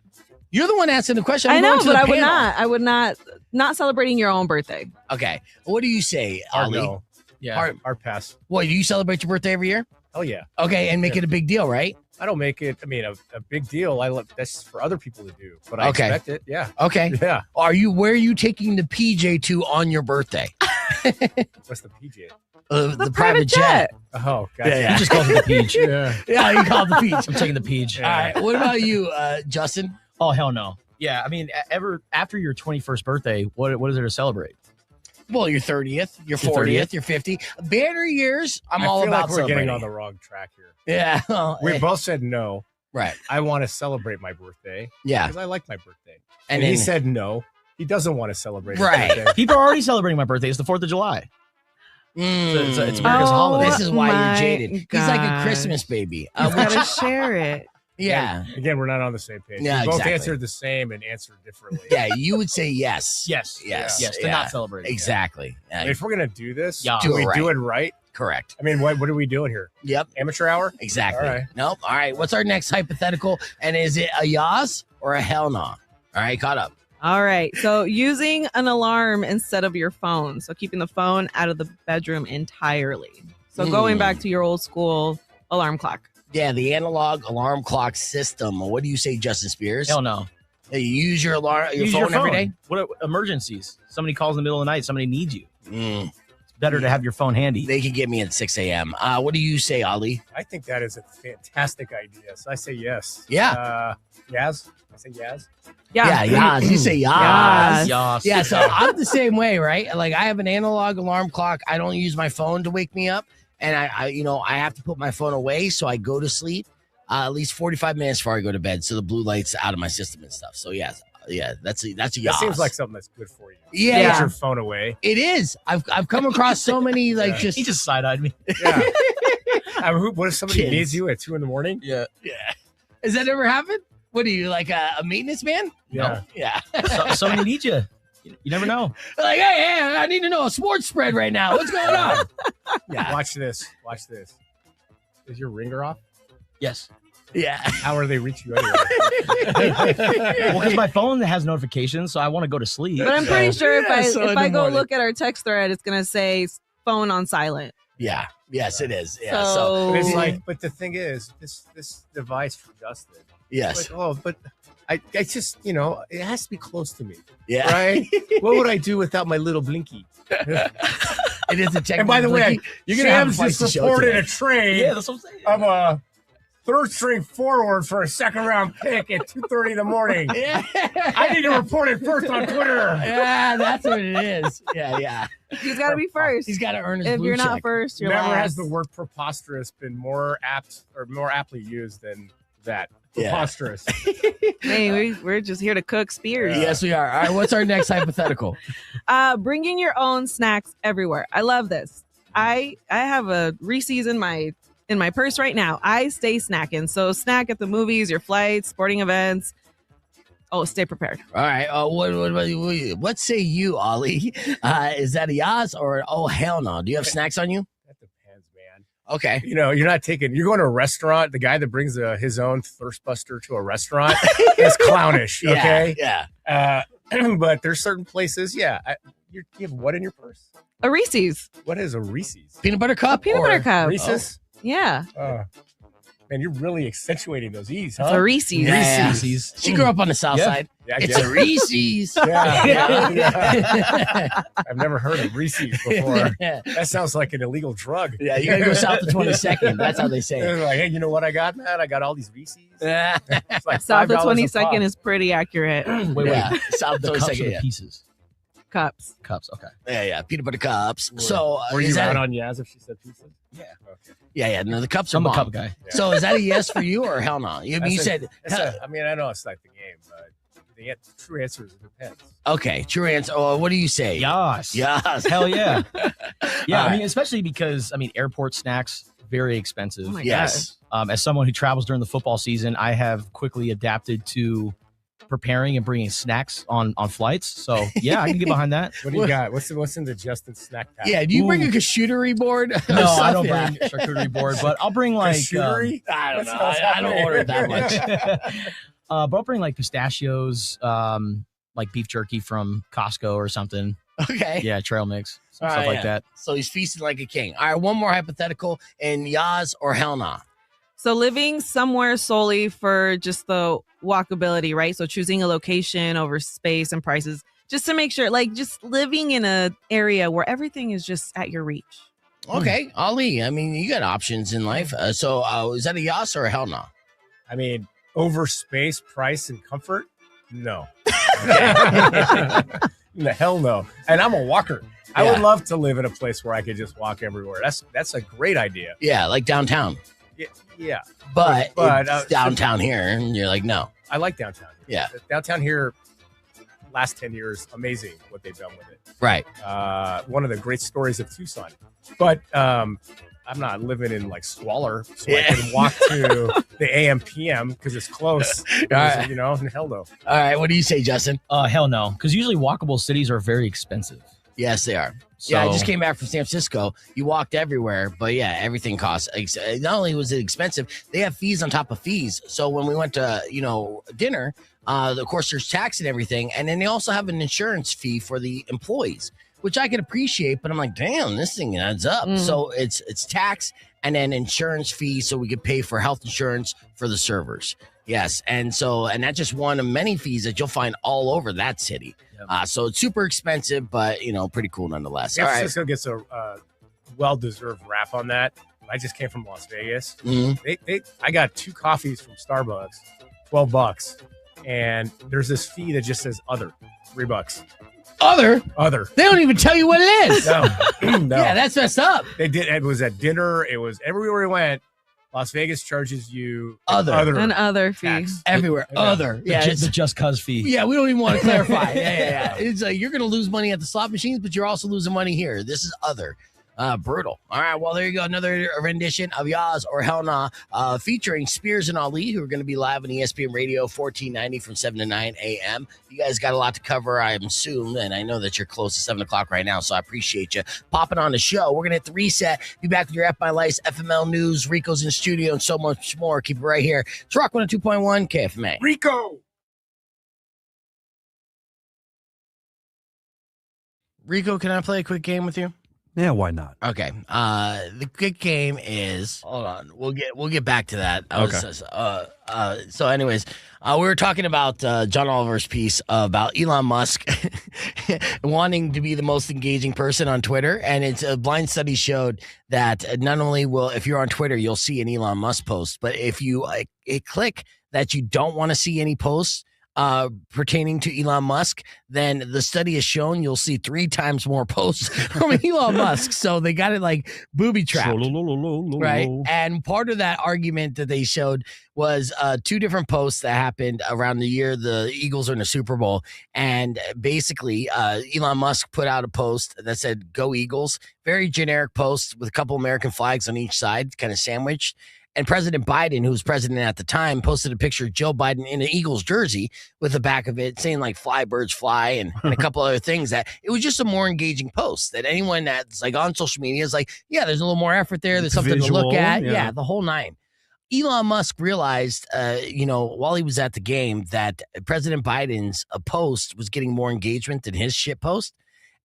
You're the one asking the question. I know, but I would not celebrating your own birthday. Okay. What do you say, Hard Ali? no. Yeah, hard pass. What, do you celebrate your birthday every year? Oh, yeah. Okay, and make it a big deal, right? I don't make it, a big deal. That's for other people to do, but I Okay. expect it. Yeah. Okay. Yeah. Where are you taking the PJ to on your birthday? What's the PJ? The private jet. Oh, gotcha. Yeah. You just call it the peach. Yeah, you call it the peach. I'm taking the peach. All right. What about you, Justin? Oh, hell no. Yeah, I mean, after your 21st birthday, what is there to celebrate? Well, your 30th, your 40th, your 50th. Banner years, I'm all feel about like we're celebrating. getting on the wrong track here. Yeah. Well, We both said no. right. I want to celebrate my birthday Yeah. because I like my birthday. And And he then- said no. He doesn't want to celebrate his Right. birthday. People are already celebrating my birthday. It's the 4th of July. It's America's holiday. This is why you're my jaded. He's like a gosh. Christmas baby. You gotta share it. Yeah. Again, we're not on the same page. Yeah, we both exactly. answered the same and answered differently. Yeah, you would say yes. Yes. Yes. Yes. They're not celebrating. Exactly. Yeah, If we're gonna do this, Yeah. do Do we it do right. it right? correct. I mean, what are we doing here? Yep. Amateur hour? Exactly. All right. Nope. All right. What's our next hypothetical? And is it a Yass or a Hell Naw? All right. Caught up. All right. So using an alarm instead of your phone. So keeping the phone out of the bedroom entirely. So going back to your old school alarm clock. Yeah, the analog alarm clock system. What do you say, Justin Spears? Hell no. You use your alarm, your Use phone every day? What emergencies? Somebody calls in the middle of the night. Somebody needs you. Mm, It's better to have your phone handy. they could get me at 6 a.m. What do you say, Ali? I think that is a fantastic idea. So I say yes. Yeah. Yas? I say yes. Yeah, Yas. You say Yas. Yas. Yass. Yeah, so I'm the same way, right? Like I have an analog alarm clock. I don't use my phone to wake me up, and I have to put my phone away so I go to sleep at least 45 minutes before I go to bed, so the blue light's out of my system and stuff. So yeah, that's a That Yas. seems like something that's good for you. Yeah. Put your phone away. It is. I've come across so many like Yeah. just He just side-eyed me. Yeah. What if somebody Kids. needs you at 2 a.m? Yeah. yeah. Has that ever happened? What are you like a maintenance man? Yeah. Yeah. Somebody needs you. You never know. Like hey, I need to know a sports spread right now. What's going on? Yeah. Watch this. Watch this. Is your ringer off? Yes. Yeah. How are they reach you anyway? Well, because my phone has notifications, so I want to go to sleep. But I'm pretty sure Yeah, if so in I the go morning. look at our text thread, it's gonna say phone on silent. Yeah. Yes, it is. Yeah. So- But it's like, but the thing is, this device for Justin. yes. Like, oh, but I just, it has to be close to me, Yeah. right? What would I do without my little blinky? It is a technical. And by the way, you're gonna have Sacrifice this the show reported today. a trade Yeah, that's what I'm saying. of a third string forward for a second round pick at 2:30 in the morning. Yeah. I need to report it first on Twitter. Yeah, that's what it is. Yeah, yeah. He's got to be first. He's got to earn his If blue you're not check. first, you're Never last. has the word preposterous been more apt or more aptly used than that. Yeah. Preposterous. Hey, we're just here to cook spears. Yes, we are. All right, what's our next hypothetical? Bringing your own snacks everywhere. I love this. I have a Reese's in my purse right now. I stay snacking. So snack at the movies, your flights, sporting events. Oh, stay prepared. All right. What say you, Ollie? Is that a Yas or hell no? Do you have snacks on you? That depends, man. Okay. You know, you're going to a restaurant. The guy that brings his own thirst buster to a restaurant is clownish. Okay. Yeah. But there's certain places. Yeah. You have what in your purse? A Reese's. What is a Reese's? Peanut butter cup? Peanut butter cup. Reese's? Yeah. Man, you're really accentuating those E's, huh? It's a Reese's. Yeah. Reese's. She grew up on the south side. Yeah, I It's get a it. Reese's. Yeah. I've never heard of Reese's before. That sounds like an illegal drug. Yeah, you gotta go south to 22nd. That's how they say They're it. like, hey, you know what I got, man? I got all these Reese's. It's like South of $5 a 22nd pop. is pretty accurate. Wait. Yeah, south The to cups or 22nd. the Yeah. pieces? Cups. Cups. Okay. Yeah, peanut butter cups. So Were is you that out on Yas if she said pizza? Yeah. Okay. yeah. No, the cups are I'm a bomb. cup guy. So is that a yes for you or hell no? I mean, you said I mean, I know it's like the game, but the true answer is it depends. okay. True answer. Oh, what do you say? Yas. Yes. Hell yeah. Yeah. All I mean, especially because airport snacks very expensive. Oh my Yes. As someone who travels during the football season, I have quickly adapted to preparing and bringing snacks on flights. So yeah, I can get behind that. What do you got? What's in the Justin snack pack? Yeah. Do you bring a Ooh. charcuterie board? No, I don't Yeah. bring charcuterie board, but I'll bring like Charcuterie? I don't know. That sounds I don't order it that much. but I'll bring like pistachios, like beef jerky from Costco or something. Okay. Yeah, trail mix, All stuff right, like yeah. that. So he's feasting like a king. All right. One more hypothetical in Yas or hell nah. So living somewhere solely for just the walkability, right? So choosing a location over space and prices, just to make sure, like just living in a area where everything is just at your reach. Okay. Ali, I mean, you got options in life. So is that a Yas or a hell nah? I mean, over space, price, and comfort? No. The hell no. And I'm a walker. I would Yeah. love to live in a place where I could just walk everywhere. That's a great idea. Yeah, like downtown. Yeah. But But, it's downtown here, and you're like, no. I like downtown. Yeah. Downtown here, last 10 years, amazing what they've done with it. Right. One of the great stories of Tucson. But I'm not living in like squalor, so I can walk to the AM PM because it's close. right. You know, hell no. All right. What do you say, Justin? Hell no, because usually walkable cities are very expensive. Yes, they are. So, Yeah, I just came back from San Francisco. You walked everywhere, but yeah, everything costs. Not only was it expensive, they have fees on top of fees. So when we went to, dinner, of course, there's tax and everything. And then they also have an insurance fee for the employees, which I can appreciate, but I'm like, damn, this thing adds up. So it's tax and then insurance fee. So we could pay for health insurance for the servers. Yes. And that's just one of many fees that you'll find all over that city. So it's super expensive, but pretty cool nonetheless. San All right. Francisco gets a well-deserved rap on that. I just came from Las Vegas. Mhm. I got 2 coffees from Starbucks, $12, and there's this fee that just says other, $3. Other? They don't even tell you what it is. No, no. Yeah, that's messed up. They did. It was at dinner. It was everywhere we went. Las Vegas charges you Other. An other fee. tax. Everywhere. Yeah. Other. Yeah, the just cause fee. yeah, we don't even want to clarify. Yeah. It's like you're going to lose money at the slot machines, but you're also losing money here. This is other. Brutal. All right, well, there you go. Another rendition of Yas or Hell Nah, featuring Spears and Ali, who are going to be live on ESPN Radio 1490 from 7 to 9 a.m. You guys got a lot to cover, I assume, and I know that you're close to 7 o'clock right now, so I appreciate you popping on the show. We're going to hit the reset. Be back with your F My Lice, FML News, Rico's in the studio, and so much more. Keep it right here. It's Rock 102.1 KFMA. Rico. Rico, can I play a quick game with you? Yeah, why not? Okay. The quick game is hold on. We'll get back to that. So anyways, we were talking about John Oliver's piece about Elon Musk wanting to be the most engaging person on Twitter, and it's a blind study showed that not only if you're on Twitter, you'll see an Elon Musk post, but if you click that you don't want to see any posts pertaining to Elon Musk, then the study has shown you'll see 3 times more posts from Elon Musk. So they got it like booby trapped, right? And part of that argument that they showed was 2 different posts that happened around the year the Eagles are in the Super Bowl. And basically, Elon Musk put out a post that said, "Go Eagles," very generic post with a couple American flags on each side, kind of sandwiched. And President Biden, who was president at the time, posted a picture of Joe Biden in an Eagles jersey with the back of it saying like "Fly birds fly" and a couple other things. That it was just a more engaging post. That anyone that's like on social media is like, yeah, there's a little more effort there. There's something to look at. Yeah, the whole nine. Elon Musk realized, while he was at the game, that President Biden's post was getting more engagement than his shit post.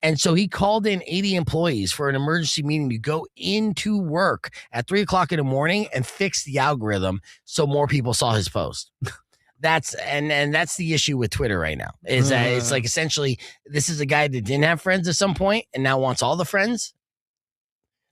And so he called in 80 employees for an emergency meeting to go into work at 3 o'clock in the morning and fix the algorithm so more people saw his post. That's the issue with Twitter right now. Is that it's like essentially this is a guy that didn't have friends at some point and now wants all the friends.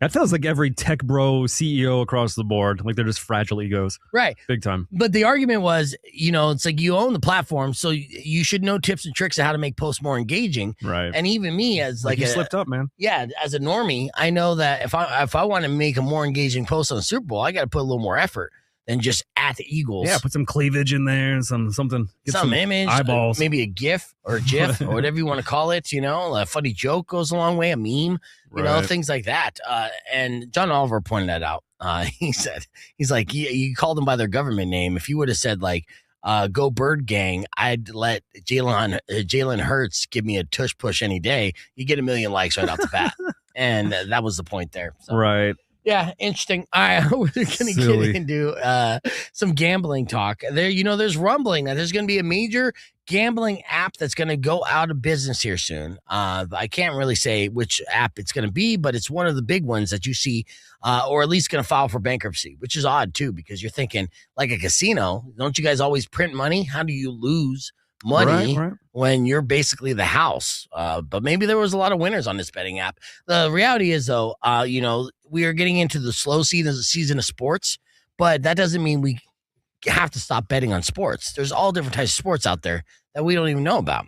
That feels like every tech bro CEO across the board. Like they're just fragile egos. Right. Big time. But the argument was, it's like you own the platform, so you should know tips and tricks of how to make posts more engaging. Right. And even me as you slipped up, man. Yeah, as a normie, I know that if I want to make a more engaging post on the Super Bowl, I got to put a little more effort than just at the Eagles. Yeah, put some cleavage in there and something. Get some image, eyeballs. Maybe a GIF or a GIF or whatever you want to call it. A funny joke goes a long way. A meme, things like that. And John Oliver pointed that out. He's like, you called them by their government name. If you would have said like, "Go Bird Gang," I'd let Jalen Hurts give me a tush push any day. You get 1 million likes right off the bat, and that was the point there. So. Right. Yeah, interesting. All right, we're going to get into some gambling talk. There's rumbling that there's going to be a major gambling app that's going to go out of business here soon. I can't really say which app it's going to be, but it's one of the big ones that you see, or at least going to file for bankruptcy, which is odd too, because you're thinking like a casino. Don't you guys always print money? How do you lose money when you're basically the house? But maybe there was a lot of winners on this betting app. The reality is though, we are getting into the slow season of sports, but that doesn't mean we have to stop betting on sports. There's all different types of sports out there that we don't even know about.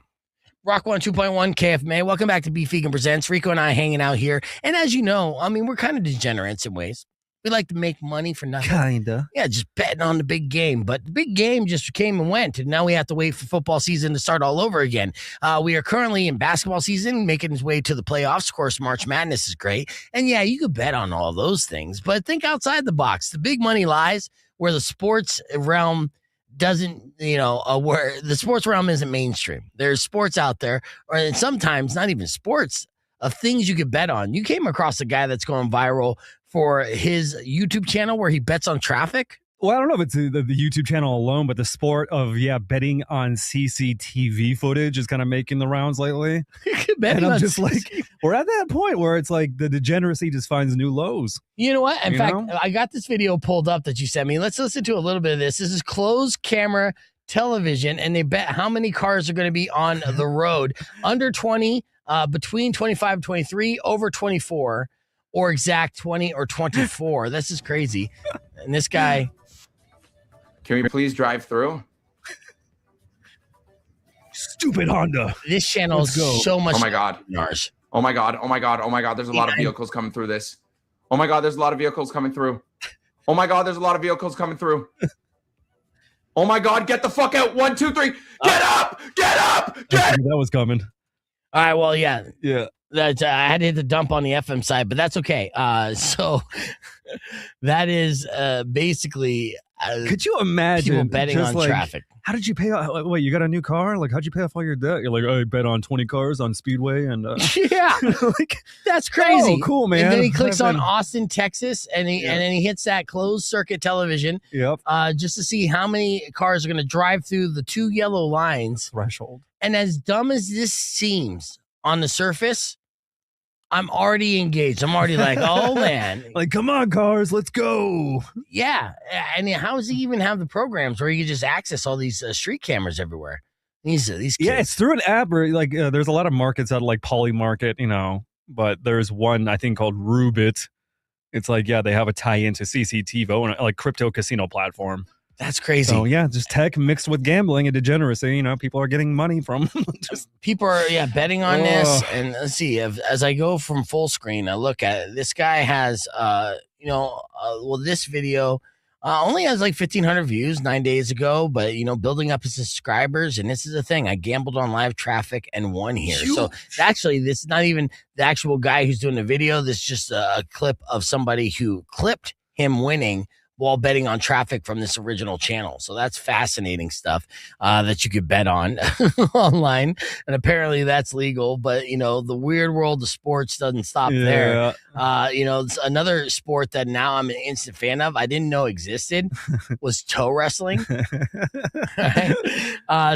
Rock 102.1 KFMA. Welcome back to Beef Vegan Presents. Rico and I hanging out here. And as you know, we're kind of degenerates in ways. We like to make money for nothing. Kinda. Yeah, just betting on the big game. But the big game just came and went. And now we have to wait for football season to start all over again. We are currently in basketball season, making its way to the playoffs. Of course, March Madness is great. And yeah, you could bet on all those things. But think outside the box. The big money lies where the sports realm doesn't, where the sports realm isn't mainstream. There's sports out there, or sometimes not even sports, of things you could bet on. You came across a guy that's going viral for his YouTube channel where he bets on traffic. Well, I don't know if it's the YouTube channel alone, but the sport of betting on CCTV footage is kind of making the rounds lately. And I'm just like, we're at that point where it's like the degeneracy just finds new lows. You know what? In fact, I got this video pulled up that you sent me. Let's listen to a little bit of this. This is closed camera television, and they bet how many cars are going to be on the road. Under 20, between 25 and 23, over 24, or exact 20 or 24. This is crazy. And this guy... Can we please drive through? Stupid Honda. This channel is so much. Oh my God. Ours. Oh my God. Oh my God. Oh my God. There's a lot of vehicles coming through this. Oh my God. There's a lot of vehicles coming through. Oh my God. There's a lot of vehicles coming through. Oh my God. Get the fuck out. 1, 2, 3. Get up. Get up. Get. That was coming. All right. Well, yeah. Yeah. That I had to hit the dump on the FM side, but that's okay. So that is basically. Could you imagine people betting on traffic? How did you pay off? Wait, you got a new car? Like, how'd you pay off all your debt? You're like, I bet on 20 cars on Speedway, and yeah, that's crazy. Oh, cool, man. And then he clicks on Austin, Texas, and then he hits that closed circuit television. Yep. Just to see how many cars are going to drive through the 2 yellow lines threshold. And as dumb as this seems on the surface, I'm already engaged. I'm already like, oh man. Like, come on, cars, let's go. Yeah. And how does he even have the programs where you can just access all these street cameras everywhere? These kids. Yeah, it's through an app where there's a lot of markets out like Poly Market, but there's one I think called Rubit. It's like, they have a tie into CCTV and like crypto casino platform. That's crazy. So yeah, just tech mixed with gambling and degeneracy. People are getting money from. People are betting on this. And let's see, as I go from full screen, I look at it. This guy has this video only has like 1,500 views 9 days ago, but building up his subscribers. And this is the thing, I gambled on live traffic and won here. Huge. So actually, this is not even the actual guy who's doing the video. This is just a clip of somebody who clipped him winning while betting on traffic from this original channel. So that's fascinating stuff that you could bet on online. And apparently that's legal. But, the weird world of sports doesn't stop there. It's another sport that now I'm an instant fan of. I didn't know existed was toe wrestling.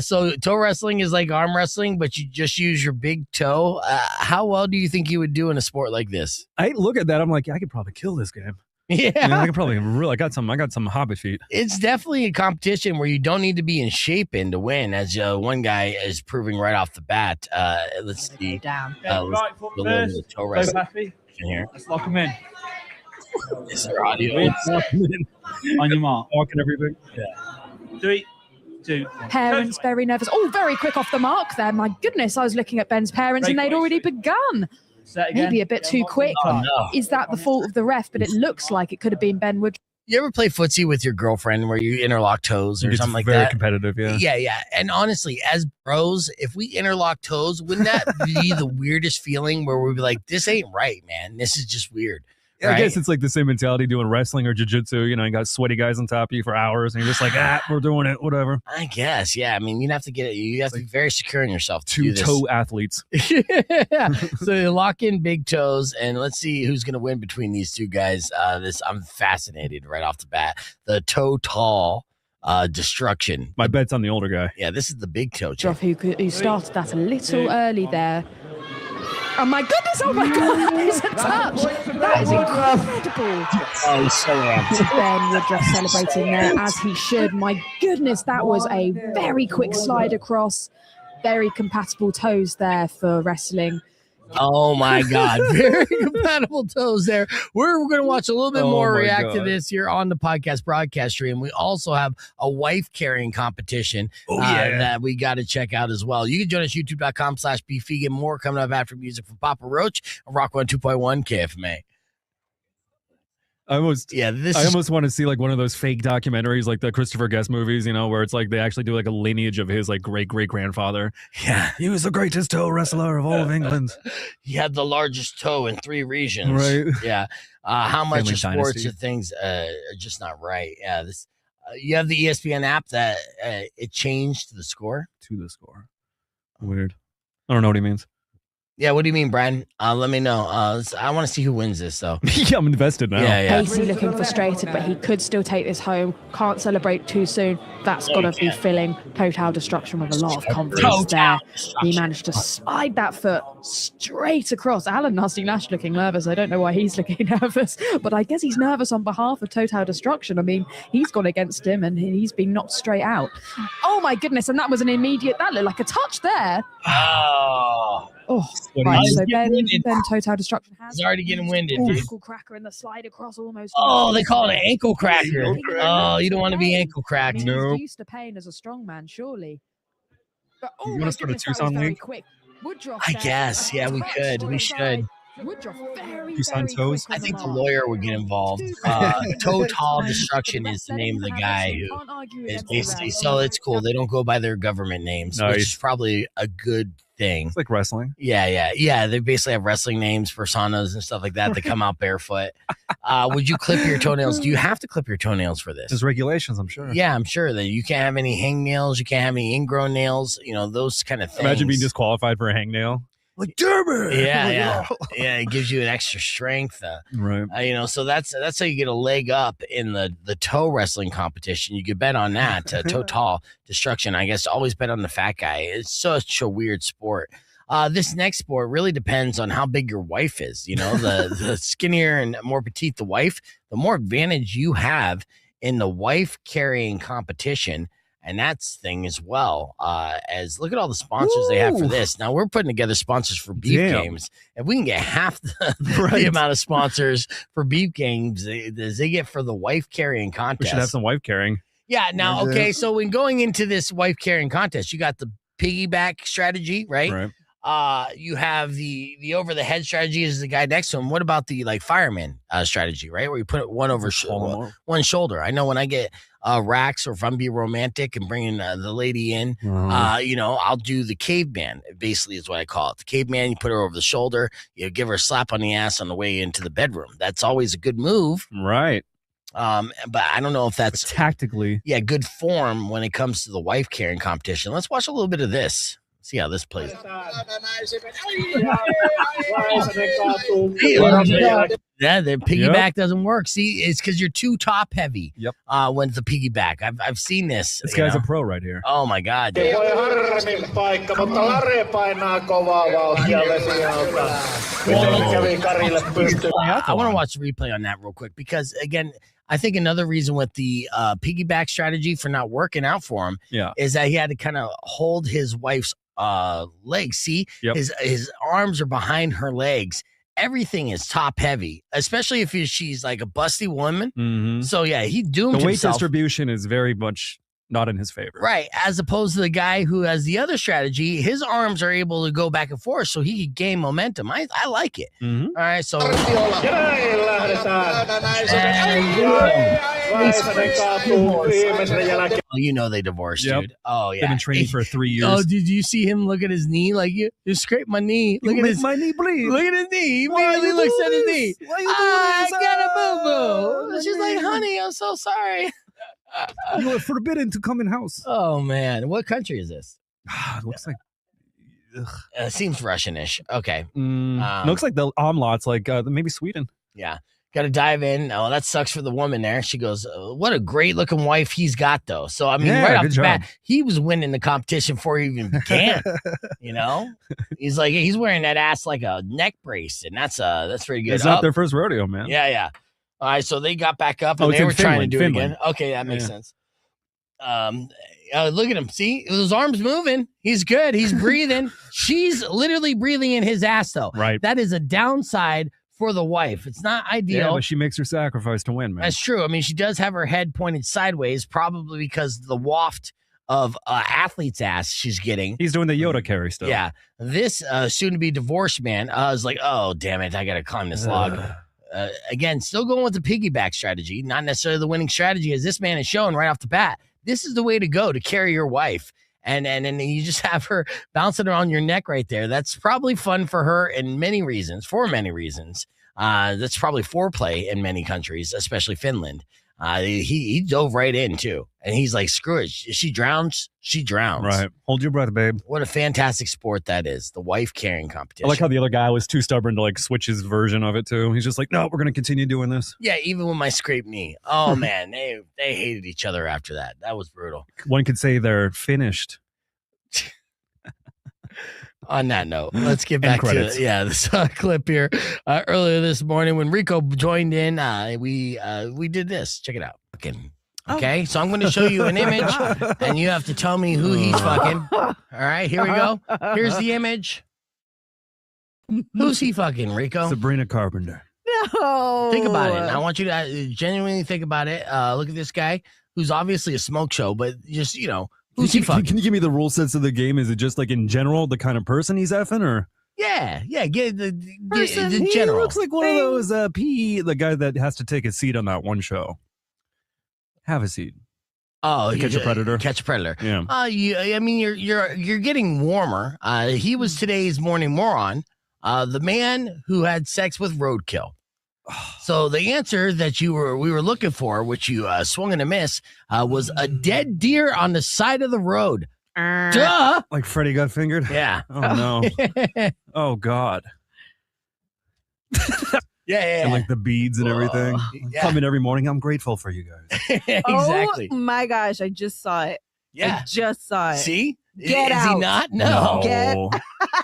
So toe wrestling is like arm wrestling, but you just use your big toe. How well do you think you would do in a sport like this? I look at that. I'm like, I could probably kill this game. Yeah, I could probably I got some hobbit feet. It's definitely a competition where you don't need to be in shape to win, as one guy is proving right off the bat. Let's see. Down. Let's go into the toe wrestling here. Let's lock them in. Is there audio? On your mark. Walking everything. Yeah. 3, 2. Parents very nervous. Oh, very quick off the mark there. My goodness, I was looking at Ben's parents and they'd already begun. Maybe a bit too quick. Oh, no. Is that the fault of the ref? But it looks like it could have been Ben Wood. You ever play footsie with your girlfriend where you interlock toes or something like very that? competitive, yeah. Yeah. And honestly, as bros, if we interlock toes, wouldn't that be the weirdest feeling where we'd be like, this ain't right, man. This is just weird. Yeah, right? I guess it's like the same mentality doing wrestling or jiu-jitsu. You got sweaty guys on top of you for hours, and you're just like, we're doing it, whatever. I guess, yeah. I mean, you have to be very secure in yourself to do this. Two-toe athletes. Yeah. So you lock in big toes, and let's see who's going to win between these two guys. I'm fascinated right off the bat. The toe tall destruction. My bet's on the older guy. Yeah, this is the big toe. Who started that a little early there. Oh my goodness, oh my God, that is a touch. That is incredible. Oh, he's so amped. Ben Woodruff celebrating there as he should. My goodness, that was a very quick slide across. Very compatible toes there for wrestling. Oh my God. Very compatible toes there. We're going to watch a little bit more react to this here on the podcast broadcast stream. We also have a wife carrying competition that we got to check out as well. You can join us youtube.com/BeFegan. More coming up after music from Papa Roach and Rock 102.1 KFMA. I almost want to see like one of those fake documentaries, like the Christopher Guest movies, where it's like they actually do like a lineage of his like great grandfather. Yeah, he was the greatest toe wrestler of all of England. He had the largest toe in 3 regions. Right. Yeah. How much of sports dynasty. things are just not right? Yeah. This. You have the ESPN app that it changed the score. To the score. Weird. I don't know what he means. Yeah, what do you mean, Brian? Let me know. I want to see who wins this, though. Yeah, I'm invested now. Yeah. Pacey looking frustrated, but he could still take this home. Can't celebrate too soon. That's got to be filling Total Destruction with a lot of confidence there. He managed to slide that foot straight across. Alan Nasty Nash looking nervous. I don't know why he's looking nervous, but I guess he's nervous on behalf of Total Destruction. I mean, he's gone against him and he's been knocked straight out. Oh my goodness, and that was an immediate, that looked like a touch there. Oh, right. So Ben Total Destruction has. He's already getting winded, dude. Ankle cracker and the slide across almost. Oh, they call it an ankle cracker. Oh, you don't want to be ankle cracked. He's used to pain as a strongman, surely. But you want to start a Tucson league? I guess. Yeah, we could. We should. Tucson toes. I think the lawyer would get involved. Total Destruction is the name of the guy who is basically. So it's cool. They don't go by their government names, which is probably a good thing. It's like wrestling. Yeah. They basically have wrestling names, personas, and stuff like that. They come out barefoot. Would you clip your toenails? Do you have to clip your toenails for this? There's regulations, I'm sure. Yeah, I'm sure that you can't have any hangnails. You can't have any ingrown nails. Those kind of things. Imagine being disqualified for a hangnail. Like, damn it. Yeah. It gives you an extra strength. Right. So that's how you get a leg up in the toe wrestling competition. You could bet on that. Total Destruction. I guess always bet on the fat guy. It's such a weird sport. This next sport really depends on how big your wife is. The skinnier and more petite the wife, the more advantage you have in the wife carrying competition. And that's thing as well. As look at all the sponsors they have for this. Now we're putting together sponsors for beef games. If we can get half the amount of sponsors for beef games as they get for the wife carrying contest. We should have some wife carrying. Yeah. Now, okay. So when going into this wife carrying contest, you got the piggyback strategy, right? You have the over the head strategy is the guy next to him. What about the fireman strategy, right? Where you put one over one shoulder. I know when I get racks or if I'm being romantic and bringing the lady in, I'll do the caveman. Basically, is what I call it. The caveman. You put her over the shoulder. You give her a slap on the ass on the way into the bedroom. That's always a good move, right? But I don't know if that's tactically. Yeah, good form when it comes to the wife carrying competition. Let's watch a little bit of this. See how this plays. Yeah, the piggyback doesn't work. See, it's because you're too top heavy. Yep. When it's a piggyback, I've seen this. This guy's a pro right here. Oh my god. Voi harmin paikka, mutta Lare painaa kovaa vauhtia vesialta. Miten kävi Karille pystyyn? I want to watch the replay on that real quick because again, I think another reason with the piggyback strategy for not working out for him is that he had to kind of hold his wife's legs. See, his arms are behind her legs. Everything is top heavy, especially if she's like a busty woman. Mm-hmm. So yeah, he doomed the weight himself. distribution is very much not in his favor. Right. As opposed to the guy who has the other strategy, his arms are able to go back and forth so he could gain momentum. I like it. Mm-hmm. All right. So you know they divorced, dude. Oh yeah. They've been training for 3 years. Oh, did you see him look at his knee? Like you scraped my knee. Look at his my knee bleed. Look at his knee. He immediately looks at his knee. I got a boo-boo. She's like, honey, I'm so sorry. You are forbidden to come in house. Oh man, what country is this? It looks like seems Russianish. Okay. looks like the omelets, like maybe Sweden. Yeah. Got to dive in. Oh, that sucks for the woman there. She goes, what a great looking wife he's got, though. So, I mean, right off the bat, he was winning the competition before he even began. You know, he's like, he's wearing that ass like a neck brace, and that's pretty good. It's not their first rodeo, man. Yeah. All right, so they got back up and they were trying to do it again. Okay, that makes sense. Look at him. See, those arms moving. He's good. He's breathing. She's literally breathing in his ass, though. Right. That is a downside for the wife. It's not ideal. Yeah, but she makes her sacrifice to win, man. That's true. I mean, she does have her head pointed sideways, probably because the waft of athlete's ass she's getting. He's doing the Yoda carry still. Yeah. This soon-to-be divorced man is like, oh, damn it, I got to climb this log. Again, still going with the piggyback strategy, not necessarily the winning strategy, as this man is showing right off the bat. This is the way to go to carry your wife. And you just have her bouncing around your neck right there. That's probably fun for her in many reasons, for many reasons. That's probably foreplay in many countries, especially Finland. He dove right in, too. And he's like, screw it. If she drowns, she drowns. Right. Hold your breath, babe. What a fantastic sport that is, the wife carrying competition. I like how the other guy was too stubborn to like switch his version of it, too. He's just like, no, we're going to continue doing this. Yeah, even with my scraped knee. Oh, man, they hated each other after that. That was brutal. One could say they're finished. On that note, let's get back to this clip here. Earlier this morning when Rico joined in, we did this. Check it out. Okay, so I'm going to show you an image, and you have to tell me who he's fucking. All right, here we go. Here's the image. Who's he fucking, Rico? Sabrina Carpenter. No. Think about it. I want you to genuinely think about it. Look at this guy who's obviously a smoke show, but just, you know, who's he fucking? Can you give me the rule sets of the game? Is it just like in general the kind of person he's effing, or? Yeah. Get the He general. looks like one of those PE, the guy that has to take a seat on that one show. Have a seat. Oh, Catch a Predator. Catch a Predator. Yeah. I mean, you're getting warmer. He was today's morning moron. The man who had sex with Roadkill. So the answer that we were looking for, which you swung and a miss, was a dead deer on the side of the road. Duh. Like Freddy got fingered? Yeah. Oh, no. Oh, God. Yeah. And like the beads and everything. Yeah. Come in every morning. I'm grateful for you guys. Exactly. Oh, my gosh. I just saw it. Yeah. I just saw it. See? Get Is out. he not? No.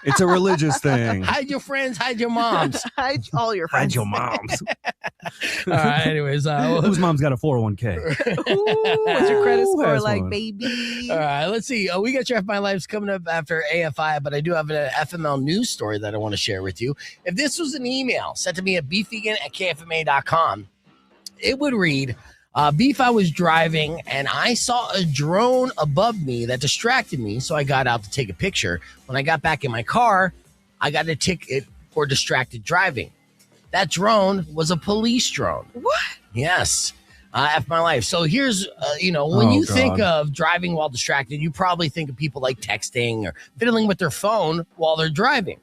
It's a religious thing. Hide your friends, hide your moms. Hide all your friends. Hide your moms. All right, anyways. Whose mom's got a 401k? Ooh, what's your credit Who score has like, one? baby? All right, let's see. We got your F My Life's coming up after AFI, but I do have an FML news story that I want to share with you. If this was an email sent to me at beefvegan@kfma.com, it would read, Beef, I was driving and I saw a drone above me that distracted me, so I got out to take a picture. When I got back in my car, I got a ticket for distracted driving. That drone was a police drone. What? Yes. F My Life. So here's, when you think of driving while distracted, you probably think of people like texting or fiddling with their phone while they're driving.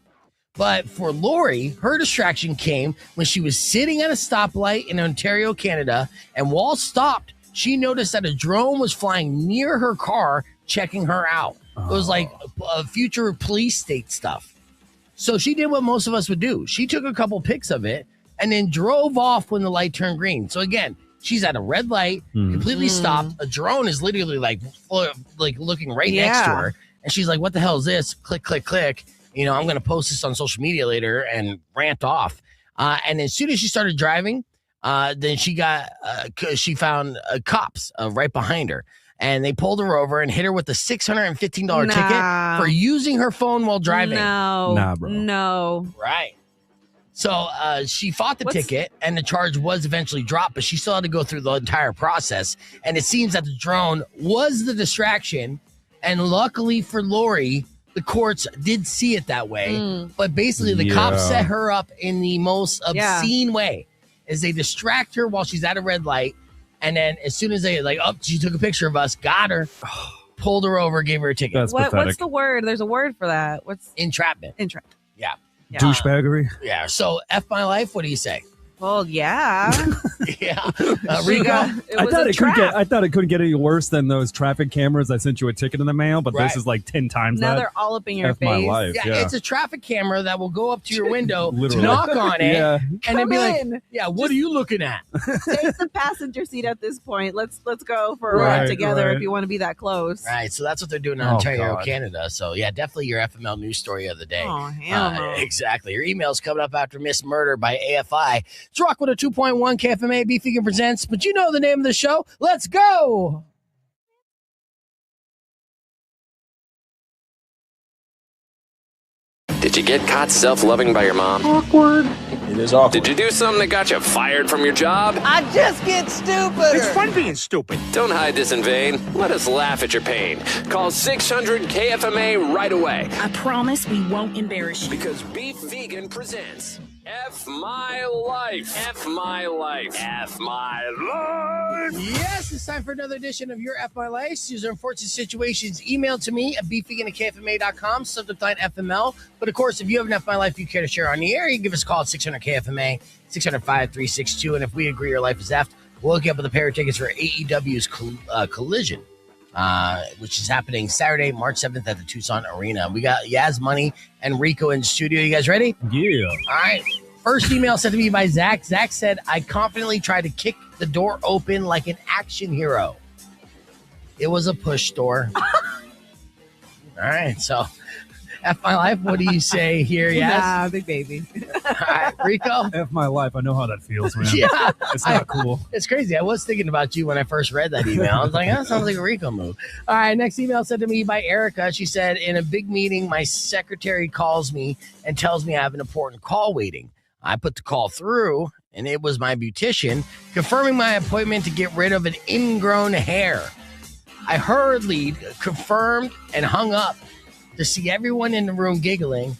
But for Lori, her distraction came when she was sitting at a stoplight in Ontario, Canada, and while stopped, she noticed that a drone was flying near her car, checking her out. It was like a future police state stuff. So she did what most of us would do. She took a couple pics of it and then drove off when the light turned green. So again, she's at a red light, completely stopped. A drone is literally like looking right next to her. And she's like, what the hell is this? Click, click, click. I'm going to post this on social media later and rant off. And as soon as she started driving, then she found cops right behind her. And they pulled her over and hit her with a $615 ticket for using her phone while driving. No. bro. No. Right. So she fought the ticket and the charge was eventually dropped, but she still had to go through the entire process. And it seems that the drone was the distraction. And luckily for Lori, the courts did see it that way. But basically, the cops set her up in the most obscene way, as they distract her while she's at a red light. And then as soon as they she took a picture of us, got her, pulled her over, gave her a ticket. That's pathetic. What's the word? There's a word for that. What's entrapment? Entrapment. Yeah. Douchebaggery. Yeah. So F my life. What do you say? Well, yeah. Yeah. Rico, Rico? it was a trap. I thought it couldn't get any worse than those traffic cameras that sent you a ticket in the mail, but this is like 10 times Now that. they're all up in your F face. my life. Yeah, it's a traffic camera that will go up to your window, Literally. knock on it, and then Come be in. like, "Yeah, what are you looking at?" Take the passenger seat at this point. Let's go for a Right, ride together right. if you want to be that close. Right. So that's what they're doing in Oh, Ontario, God. Canada. So yeah, definitely your FML news story of the day. Oh, hell no. Exactly. Your email's coming up after Miss Murder by AFI. It's Rock with a 2.1 KFMA Beef Vegan presents, but you know the name of the show. Let's go. Did you get caught self-loving by your mom? Awkward. It is awkward. Did you do something that got you fired from your job? I just get stupid. It's fun being stupid. Don't hide this in vain. Let us laugh at your pain. Call 600-KFMA right away. I promise we won't embarrass you. Because Beef Vegan presents F My Life. F My Life. F My Life. Yes, it's time for another edition of Your F My Life. These are unfortunate situations. Email to me at beefvegan@kfma.com, subject line FML. But of course, if you have an F My Life you care to share on the air, you can give us a call at 600-KFMA, 600-5362. And if we agree your life is F, we'll hook you up with a pair of tickets for AEW's Collision, which is happening Saturday, March 7th at the Tucson Arena. We got Yas Money and Rico in the studio. You guys ready? Yeah. All right. First email sent to me by Zach. Zach said, I confidently tried to kick the door open like an action hero. It was a push door. All right. So, F my life. What do you say here, Yas? Nah, big baby. All right. Rico? F my life. I know how that feels, man. Yeah. It's not cool. It's crazy. I was thinking about you when I first read that email. I was like, that sounds like a Rico move. All right. Next email sent to me by Erica. She said, in a big meeting, my secretary calls me and tells me I have an important call waiting. I put the call through, and it was my beautician confirming my appointment to get rid of an ingrown hair. I hurriedly confirmed and hung up to see everyone in the room giggling.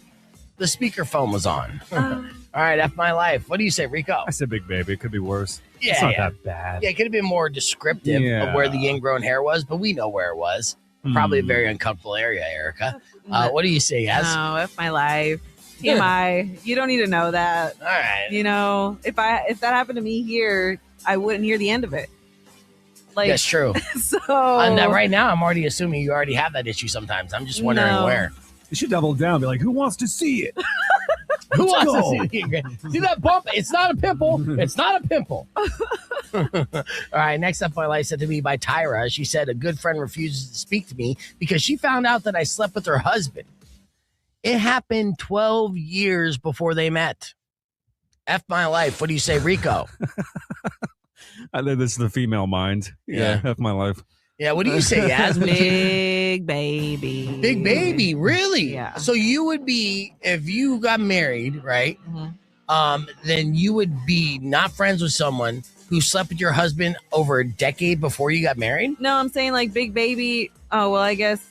The speakerphone was on. All right, F my life. What do you say, Rico? I said big baby. It could be worse. Yeah, it's not yeah. that bad. Yeah, it could have been more descriptive of where the ingrown hair was, but we know where it was. Probably a very uncomfortable area, Erica. What do you say, Yas? No, F my life. TMI. You don't need to know that. All right. You know, if that happened to me here, I wouldn't hear the end of it. Like That's true. So And right now, I'm already assuming you already have that issue sometimes. I'm just wondering where. You should double down. Be like, who wants to see it? Who Let's wants go. to see the ingrown? See that bump? It's not a pimple. It's not a pimple. All right. Next up, my life said to me by Tyra. She said a good friend refuses to speak to me because she found out that I slept with her husband. It happened 12 years before they met. F my life. What do you say, Rico? I think this is the female mind. Yeah. F my life. Yeah, what do you say, Yas? big baby. Big baby, really? Yeah. So you would be, if you got married, right? Then you would be not friends with someone who slept with your husband over a decade before you got married? No, I'm saying like big baby. Oh, well, I guess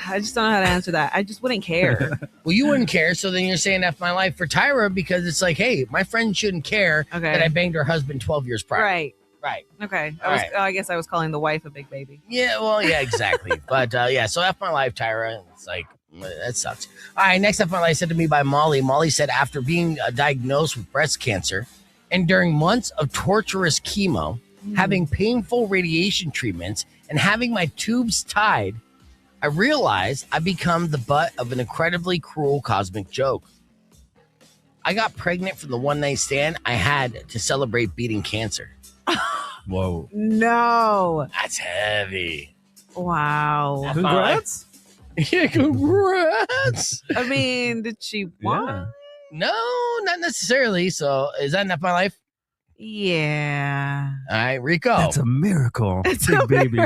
I just don't know how to answer that. I just wouldn't care. Well, you wouldn't care. So then you're saying F my life for Tyra because it's like, hey, my friend shouldn't care that I banged her husband 12 years prior. Right. Right. Okay. All right. I guess I was calling the wife a big baby. Yeah, well, yeah, exactly. But yeah, so F my life, Tyra. It's like, That sucks. All right, next up, I said to me by Molly. Molly said, after being diagnosed with breast cancer and during months of torturous chemo, having painful radiation treatments, and having my tubes tied, I realized I become the butt of an incredibly cruel cosmic joke. I got pregnant from the one night stand I had to celebrate beating cancer. Whoa. No. That's heavy. Wow. Congrats. Yeah, congrats. I mean, did she want? No, not necessarily. So is that enough my life? Yeah. All right, Rico. That's a miracle. It's Big a baby.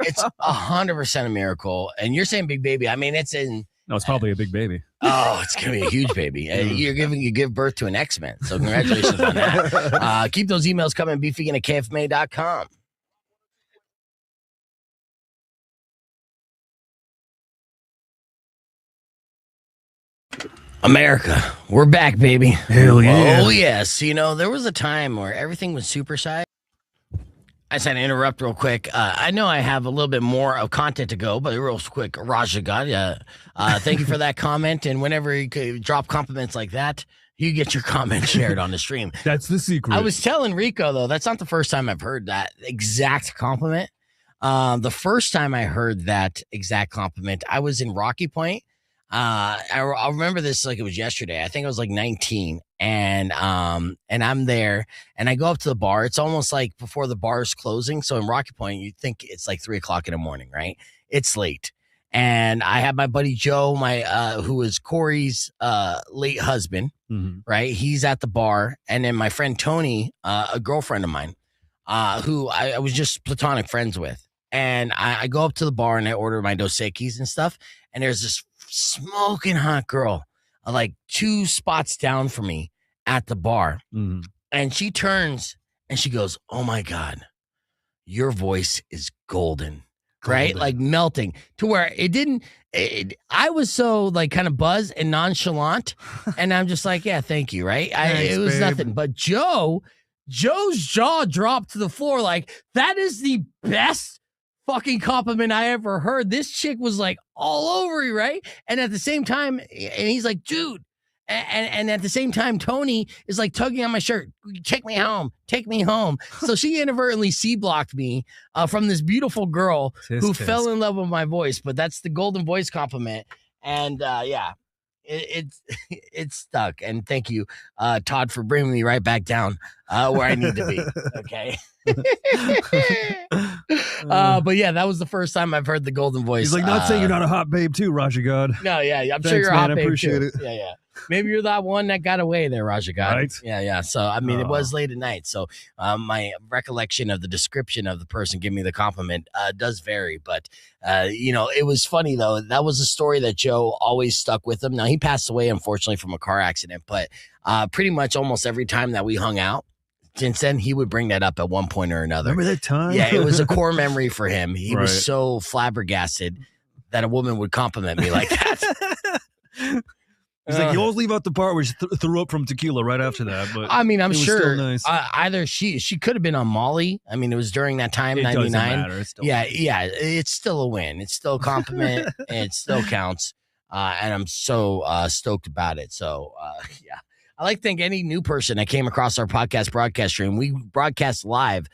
It's 100% a miracle. And you're saying big baby. I mean, it's in. No, it's probably a big baby. Oh, it's going to be a huge baby. You give birth to an X-Men. So congratulations on that. Keep those emails coming. beefvegan@kfma.com. America, we're back, baby. Hell yeah. Oh, yes. You know, there was a time where everything was super shy. I just had to interrupt real quick. I know I have a little bit more of content to go, but real quick, Rajagad, thank you for that comment. And whenever you could drop compliments like that, you get your comment shared on the stream. That's the secret. I was telling Rico, though, that's not the first time I've heard that exact compliment. The first time I heard that exact compliment, I was in Rocky Point. I'll remember this like it was yesterday. I think I was like 19, and I'm there, and I go up to the bar. It's almost like before the bar is closing. So in Rocky Point, you think it's like 3:00 in the morning, right? It's late, and I have my buddy Joe, who is Corey's late husband, right? He's at the bar, and then my friend Tony, a girlfriend of mine, who I was just platonic friends with, and I go up to the bar and I order my Dos Equis and stuff, and there's this smoking hot girl like 2 spots down from me at the bar, and she turns and she goes, "Oh my God, your voice is golden." Right? Like melting to where I was so like kind of buzzed and nonchalant, and I'm just like, yeah, thank you. Right. Thanks, it was babe. nothing, but Joe's jaw dropped to the floor. Like, that is the best fucking compliment I ever heard. This chick was like all over you, right? And at the same time, and he's like, dude, and at the same time, Tony is like tugging on my shirt, take me home. So she inadvertently C-blocked me from this beautiful girl who fell in love with my voice. But that's the golden voice compliment. And yeah, it's stuck. And thank you, Todd, for bringing me right back down where I need to be. Okay. But yeah, that was the first time I've heard the golden voice. He's like, not saying you're not a hot babe too, Raja God. No, yeah, I'm Thanks, sure you're a man, hot I babe appreciate too. it. Yeah. Maybe you're that one that got away there, Raja God. Right? Yeah. So I mean, it was late at night, so my recollection of the description of the person giving me the compliment does vary. But it was funny though. That was a story that Joe always stuck with him. Now he passed away unfortunately from a car accident, but pretty much almost every time that we hung out since then, he would bring that up at one point or another. Remember that time? Yeah, it was a core memory for him. He Right. was so flabbergasted that a woman would compliment me like that. He's like, you always leave out the part where she threw up from tequila right after that. But I mean, I'm it was sure still nice. either she could have been on Molly. I mean, it was during that time, It doesn't 99. matter. It's still Yeah, it's still a win. It's still a compliment. And it still counts. And I'm so stoked about it. So, yeah. I like to thank any new person that came across our podcast broadcast stream. We broadcast live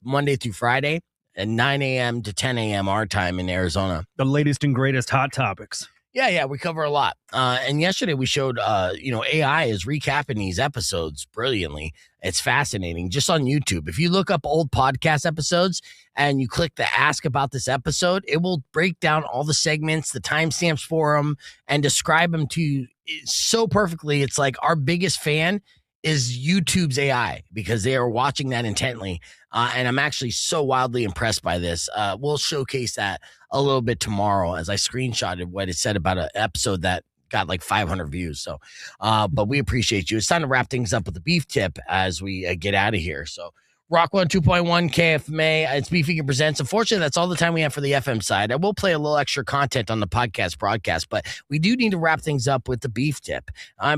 Monday through Friday at 9 a.m. to 10 a.m. our time in Arizona. The latest and greatest hot topics. Yeah, we cover a lot. And yesterday we showed, AI is recapping these episodes brilliantly. It's fascinating. Just on YouTube. If you look up old podcast episodes and you click the ask about this episode, it will break down all the segments, the timestamps for them, and describe them to you so perfectly. It's like our biggest fan is YouTube's AI because they are watching that intently. And I'm actually so wildly impressed by this. We'll showcase that a little bit tomorrow as I screenshotted what it said about an episode that got like 500 views. So, but we appreciate you. It's time to wrap things up with the beef tip as we get out of here. So, Rock 102.1 KFMA, it's Beef Vegan Presents. Unfortunately, that's all the time we have for the FM side. I will play a little extra content on the podcast broadcast, but we do need to wrap things up with the beef tip.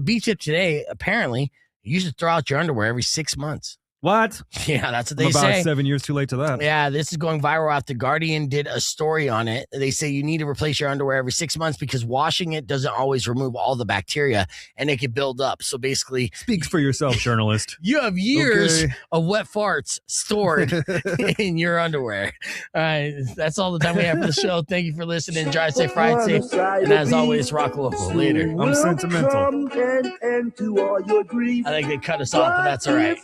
Beef tip today, apparently, you should throw out your underwear every 6 months. What? Yeah, that's what I'm they about say. 7 years too late to that. Yeah, this is going viral after Guardian did a story on it. They say you need to replace your underwear every 6 months because washing it doesn't always remove all the bacteria and it can build up. So basically, Speaks for yourself, journalist. you have years Okay. of wet farts stored in your underwear. All right, that's all the time we have for the show. Thank you for listening. Drive safe, ride safe, and as always, rock local. Later. I'm sentimental. I think they cut us off, but that's all right.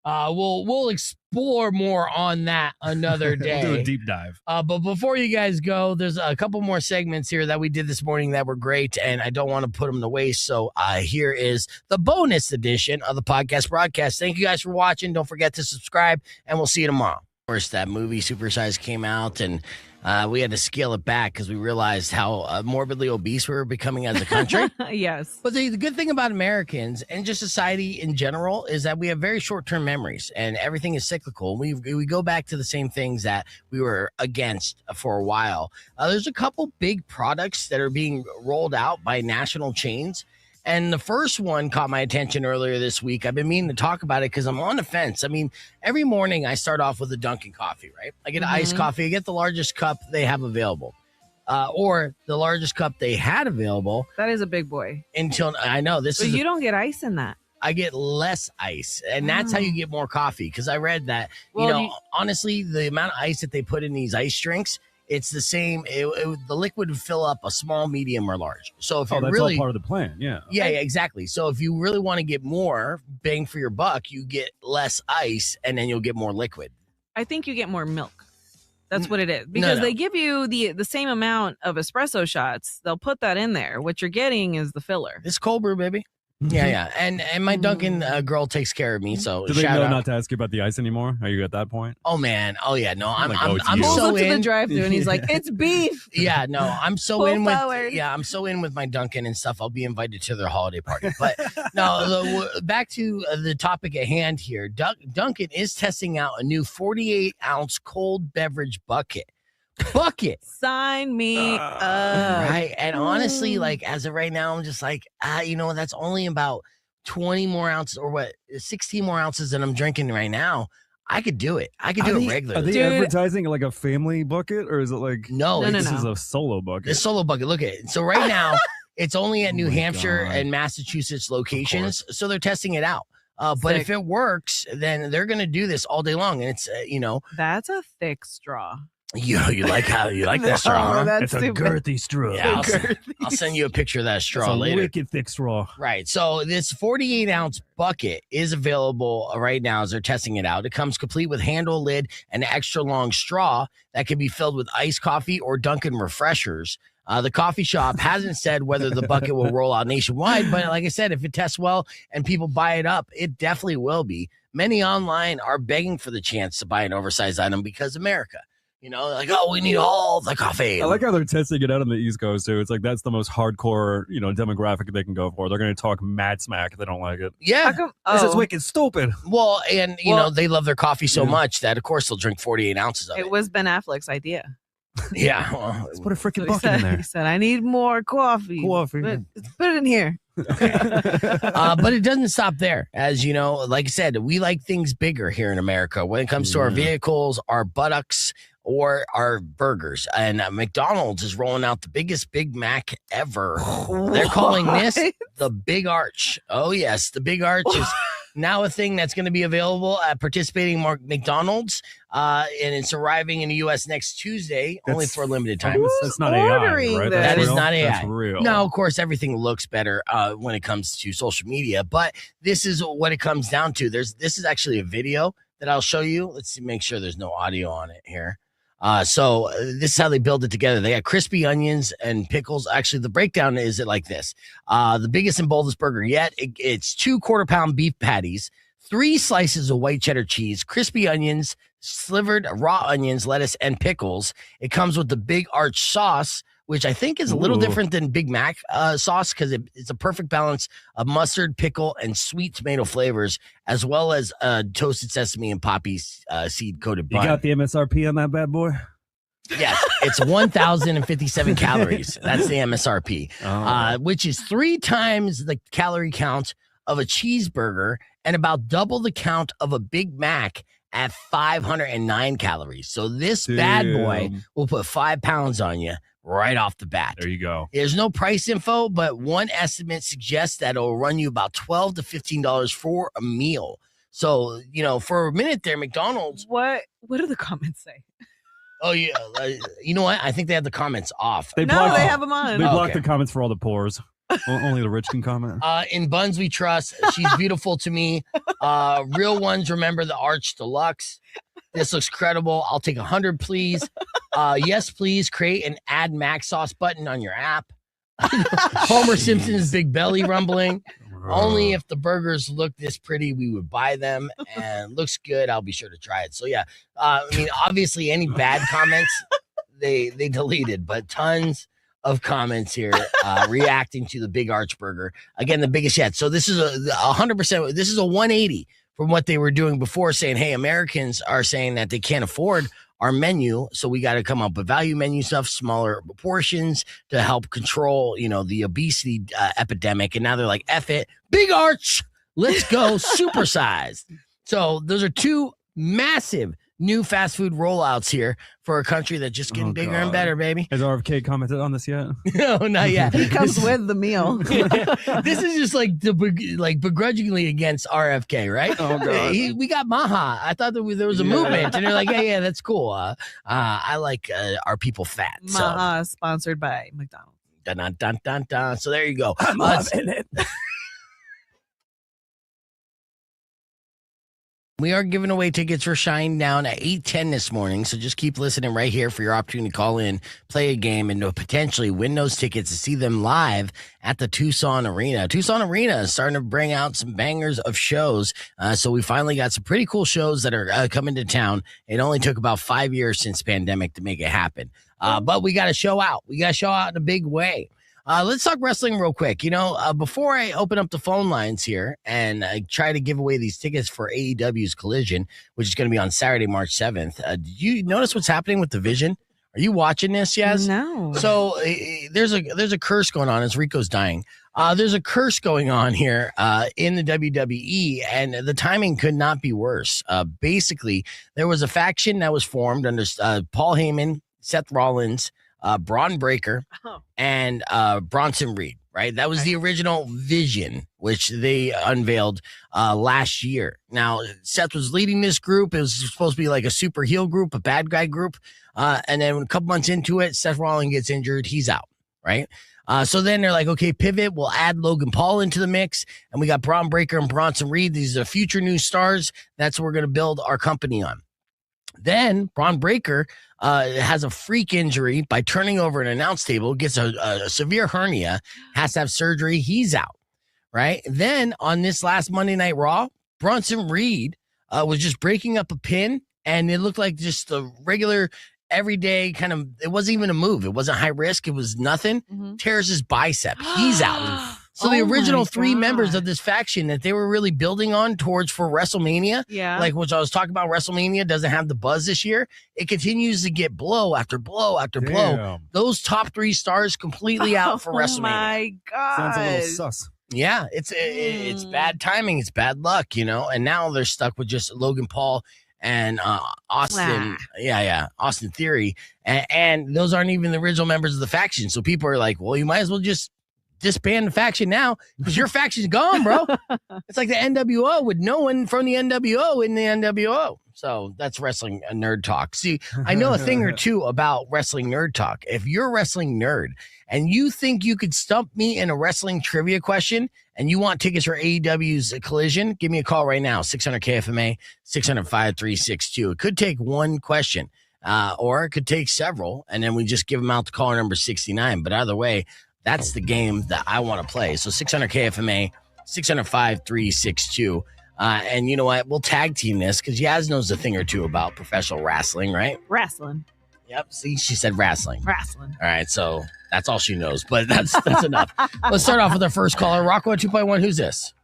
We'll explore more on that another day. We'll do a deep dive. But before you guys go, there's a couple more segments here that we did this morning that were great, and I don't want to put them to waste. So here is the bonus edition of the podcast broadcast. Thank you guys for watching. Don't forget to subscribe, and we'll see you tomorrow. Of course, that movie Supersize came out, and we had to scale it back because we realized how morbidly obese we were becoming as a country. Yes. But the good thing about Americans and just society in general is that we have very short-term memories and everything is cyclical. We go back to the same things that we were against for a while. There's a couple big products that are being rolled out by national chains. And the first one caught my attention earlier this week. I've been meaning to talk about it because I'm on the fence. I mean, every morning I start off with a Dunkin' coffee, right? I get iced coffee. I get the largest cup they have available. Or the largest cup they had available. That is a big boy. Until I know this But is. you don't get ice in that. I get less ice, and that's how you get more coffee. Because I read that, Well, honestly, the amount of ice that they put in these ice drinks, it's the same. The liquid would fill up a small, medium, or large. So if Oh, you that's really, all part of the plan. Yeah. yeah, exactly. So if you really want to get more bang for your buck, you get less ice, and then you'll get more liquid. I think you get more milk. That's what it is. Because no. they give you the same amount of espresso shots. They'll put that in there. What you're getting is the filler. It's cold brew, baby. Yeah. And my Dunkin' girl takes care of me. So Do they shout know out. not to ask you about the ice anymore? Are you at that point? Oh man. Oh yeah. No, I'm Pulls so up to the in. drive-thru and he's like, "It's beef." Yeah, no, I'm so Pull in with forward. I'm so in with my Dunkin' and stuff. I'll be invited to their holiday party. But no, back to the topic at hand here. Dunkin' is testing out a new 48-ounce cold beverage bucket. Sign me up. Right. And honestly, like as of right now, I'm just like, that's only about 20 more ounces or 16 more ounces than I'm drinking right now. I could do it. I could do it regularly. Are they advertising like a family bucket, or is it like No, this is a solo bucket? The solo bucket. Look at it. So right now, it's only at New Hampshire and Massachusetts locations. So they're testing it out. But if it works, then they're going to do this all day long. And it's, That's a thick straw. you like that straw, huh? That's It's a stupid. girthy straw. Yeah, I'll send you a picture of that straw It's a later. wicked thick straw. Right. So this 48-ounce bucket is available right now as they're testing it out. It comes complete with handle, lid, and extra long straw that can be filled with iced coffee or Dunkin' refreshers. The coffee shop hasn't said whether the bucket will roll out nationwide, but like I said, if it tests well and people buy it up, it definitely will be. Many online are begging for the chance to buy an oversized item because America. Like, oh, we need all the coffee. I like how they're testing it out on the East Coast too. It's like that's the most hardcore, demographic they can go for. They're going to talk mad smack if they don't like it. Yeah. This is wicked stupid. Well, and they love their coffee so much that of course they'll drink 48 ounces of it. It was Ben Affleck's idea. Yeah. Well, let's put a freaking So bucket in there. He said, "I need more coffee. Put it in here." But it doesn't stop there. As you know, like I said, we like things bigger here in America when it comes to our vehicles, our buttocks, or our burgers. And McDonald's is rolling out the biggest Big Mac ever. They're calling this the Big Arch. Oh, yes. The Big Arch is now a thing that's going to be available at participating McDonald's. And it's arriving in the U.S. next Tuesday, only for a limited time. That's not AI, right? That is real? not AI. That's real. No, of course, everything looks better when it comes to social media. But this is what it comes down to. This is actually a video that I'll show you. Let's see, make sure there's no audio on it here. So this is how they build it together. They got crispy onions and pickles. Actually, the breakdown is it like this. The biggest and boldest burger yet. It's 2 quarter-pound beef patties, 3 slices of white cheddar cheese, crispy onions, slivered raw onions, lettuce, and pickles. It comes with the Big Arch sauce, which I think is a little different than Big Mac sauce because it's a perfect balance of mustard, pickle, and sweet tomato flavors, as well as toasted sesame and poppy seed coated bun. You got the MSRP on that bad boy? Yes, it's 1,057 calories. That's the MSRP, which is 3 times the calorie count of a cheeseburger and about double the count of a Big Mac at 509 calories. So this bad boy Damn. will put 5 pounds on you right off the bat. There you go. There's no price info, but one estimate suggests that it'll run you about $12 to $15 for a meal. So, for a minute there, McDonald's. What do the comments say? Oh, yeah. You know what? I think they have the comments off. They have them on. They block the comments for all the poors. Only the rich can comment. In buns we trust. She's beautiful to me. Real ones remember the Arch Deluxe. This looks credible. I'll take 100, please. Yes, please create an add Mac sauce button on your app. Homer Simpson's big belly rumbling. Only if the burgers look this pretty, we would buy them. And looks good. I'll be sure to try it. So yeah, obviously any bad comments they deleted, but tons of comments here reacting to the Big Arch Burger. Again, the biggest yet. So this is a 100%. This is a 180 from what they were doing before, saying, hey, Americans are saying that they can't afford our menu, so we got to come up with value menu stuff, smaller portions to help control, the obesity epidemic. And now they're like, F it, Big Arch, let's go supersized. So those are two massive new fast food rollouts here for a country that's just getting bigger and better, baby. Has RFK commented on this yet? No, not yet. He comes with the meal. This is just like begrudgingly against RFK, right? Oh, God. We got Maha. I thought there was a movement, and they're like, yeah, that's cool. I like our people fat. Maha sponsored by McDonald's. Dun, dun, dun, dun, dun. So there you go. I'm loving it. We are giving away tickets for Shine Down at 8:10 this morning, so just keep listening right here for your opportunity to call in, play a game, and to potentially win those tickets to see them live at the Tucson Arena. Tucson Arena is starting to bring out some bangers of shows, so we finally got some pretty cool shows that are coming to town. It only took about 5 years since pandemic to make it happen, but we got to show out. We got to show out in a big way. Let's talk wrestling real quick. Before I open up the phone lines here and I try to give away these tickets for AEW's Collision, which is going to be on Saturday, March 7th. Did you notice what's happening with Division? Are you watching this, Yas? No. So there's a curse going on as Rico's dying. There's a curse going on here in the WWE, and the timing could not be worse. Basically, there was a faction that was formed under Paul Heyman, Seth Rollins, Braun Breaker, and Bronson Reed, right? That was the original vision, which they unveiled last year. Now, Seth was leading this group. It was supposed to be like a super heel group, a bad guy group. And then a couple months into it, Seth Rollins gets injured. He's out, right? So then they're like, okay, pivot. We'll add Logan Paul into the mix. And we got Braun Breaker and Bronson Reed. These are future new stars. That's what we're going to build our company on. Then Braun Breaker has a freak injury by turning over an announce table, gets a severe hernia, has to have surgery. He's out, right? Then on this last Monday Night Raw, Bronson Reed was just breaking up a pin, and it looked like just a regular, everyday kind of, it wasn't even a move. It wasn't high risk. It was nothing. Tears his bicep. He's out. So the original three members of this faction that they were really building on towards for WrestleMania, like which I was talking about, WrestleMania doesn't have the buzz this year. It continues to get blow after blow after blow. Those top three stars completely out for WrestleMania. Oh my God. Sounds a little sus. Yeah, it's bad timing. It's bad luck, and now they're stuck with just Logan Paul and Austin. Austin Theory. And those aren't even the original members of the faction. So people are like, well, you might as well just disband the faction now because your faction's gone, bro. It's like the NWO with no one from the NWO in the NWO. So that's wrestling nerd talk. See, I know a thing or two about wrestling nerd talk. If you're a wrestling nerd and you think you could stump me in a wrestling trivia question and you want tickets for AEW's Collision, give me a call right now, 600-KFMA, 600-5362. It could take one question or it could take several, and then we just give them out to caller number 69. But either way, that's the game that I want to play. So 600-KFMA, 600-5362. And you know what? We'll tag team this because Yas knows a thing or two about professional wrestling, right? Wrestling. Yep. See, she said wrestling. Wrestling. All right. So that's all she knows, but that's enough. Let's start off with our first caller. Rockwell 2.1. Who's this?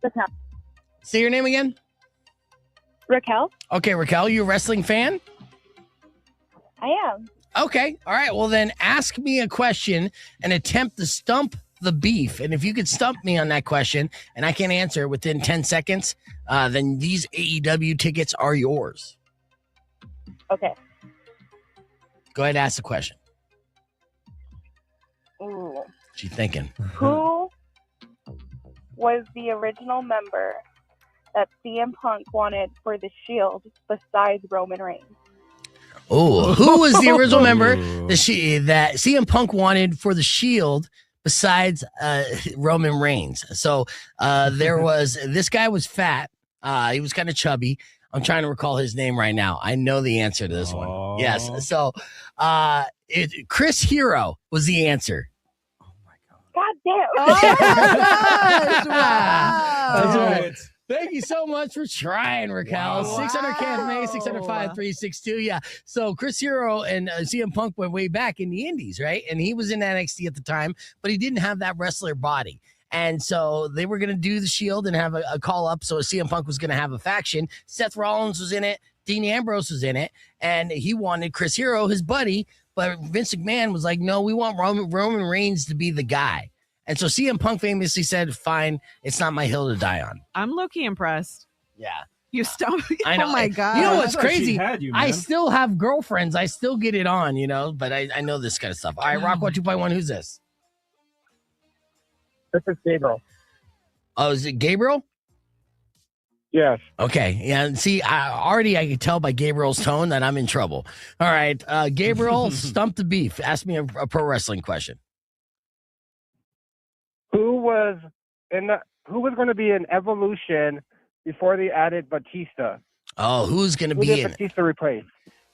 Raquel. Say your name again. Raquel. Okay, Raquel, you a wrestling fan? I am. Okay. All right. Well, then ask me a question and attempt to stump the beef? And if you could stump me on that question and I can't answer within 10 seconds, then these AEW tickets are yours. Okay. Go ahead and ask the question. Ooh. What you thinking? Who was the original member that CM Punk wanted for the Shield besides Roman Reigns? Oh, who was the original member that CM Punk wanted for the Shield besides Roman Reigns? So there was this guy was fat. He was kind of chubby. I'm trying to recall his name right now. I know the answer to this one. Yes. So Chris Hero was the answer. God damn. Oh my gosh. Wow. That's right. Thank you so much for trying, Raquel. 600 KFMA, 600-5362. Yeah. So Chris Hero and CM Punk went way back in the Indies, right? And he was in NXT at the time, but he didn't have that wrestler body. And so they were going to do the Shield and have a call up. So CM Punk was going to have a faction. Seth Rollins was in it. Dean Ambrose was in it. And he wanted Chris Hero, his buddy. But Vince McMahon was like, no, we want Roman Reigns to be the guy. And so CM Punk famously said, fine, it's not my hill to die on. I'm low-key impressed. Yeah. You stumped me. I know. Oh my God. You know what's I thought she crazy? had you, I man. still have girlfriends. I still get it on, but I know this kind of stuff. All right, Rock 2.1, who's this? This is Gabriel. Oh, is it Gabriel? Yes. Okay. Yeah. And see, I can tell by Gabriel's tone that I'm in trouble. All right. Gabriel, stump the beef. Ask me a pro wrestling question. Who was going to be in Evolution before they added Batista? Oh, who's going to Who be did in? Batista replace?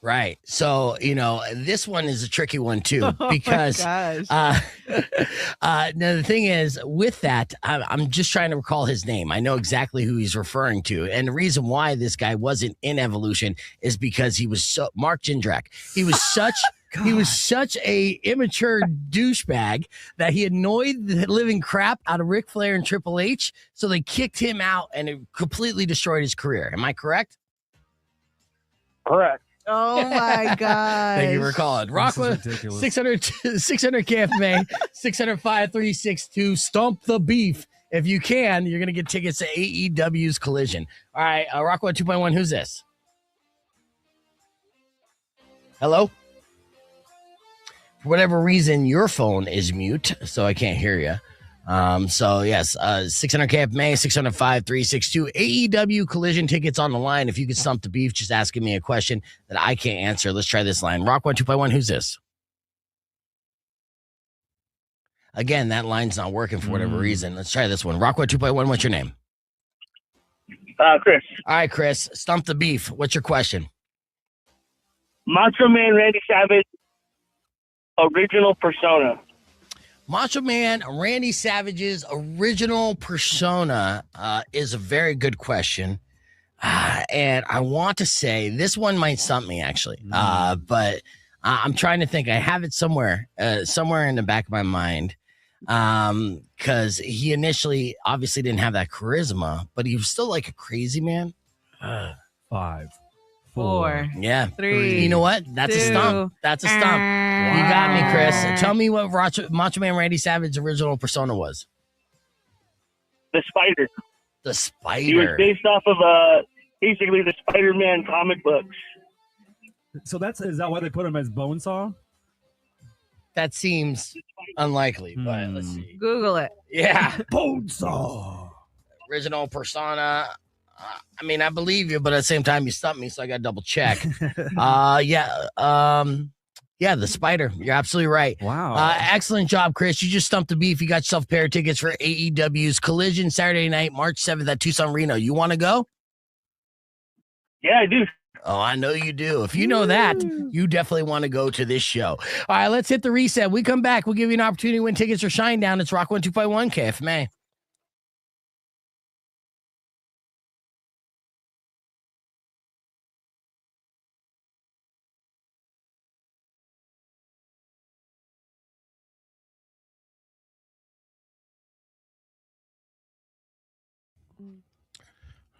Right. So, this one is a tricky one too, because now the thing is with that, I'm just trying to recall his name. I know exactly who he's referring to. And the reason why this guy wasn't in Evolution is because he was Mark Jindrak. He was such a immature douchebag that he annoyed the living crap out of Ric Flair and Triple H. So they kicked him out and it completely destroyed his career. Am I correct? Correct. Oh my God. Thank you for calling. Rockwood 600 KFMA 600-5362. Stump the beef. If you can, you're going to get tickets to AEW's Collision. All right, Rockwood 2.1, who's this? Hello? For whatever reason, your phone is mute, so I can't hear you. So yes, 600 KFMA 600-5362. AEW Collision tickets on the line. If you could stump the beef, just asking me a question that I can't answer. Let's try this line. Rock 2.1, who's this? Again, that line's not working for whatever reason. Let's try this one. Rock 2.1, what's your name? Chris. All right, Chris, stump the beef. What's your question? Macho Man Randy Savage original persona. Macho Man Randy Savage's original persona is a very good question. And I want to say this one might stump me, actually. But I'm trying to think. I have it somewhere in the back of my mind. Because he initially obviously didn't have that charisma, but he was still like a crazy man. 5, 4. Yeah. 3. You know what? That's a stump. That's a stump. You got me, Chris. Tell me what Macho Man Randy Savage's original persona was. The Spider. The Spider. He was based off of basically the Spider-Man comic books. So is that why they put him as Bonesaw? That seems unlikely, but let's see. Google it. Yeah. Bonesaw. Original persona. I mean, I believe you, but at the same time, you stumped me, so I got to double check. Yeah, the Spider. You're absolutely right. Wow. Excellent job, Chris. You just stumped the beef. You got yourself a pair of tickets for AEW's Collision Saturday night, March 7th at Tucson, Reno. You want to go? Yeah, I do. Oh, I know you do. If you know that, you definitely want to go to this show. All right, let's hit the reset. We come back. We'll give you an opportunity to win tickets for Shinedown. It's Rock 2.1 KFMA.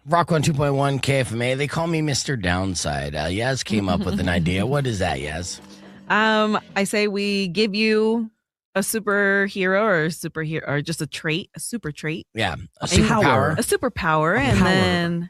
Rock 2.1 KFMA. They call me Mr. Downside. Yas came up with an idea. What is that, Yas? I say we give you a superhero or a superhero or just a trait, a super trait. Yeah, a And you- superpower. A superpower, and then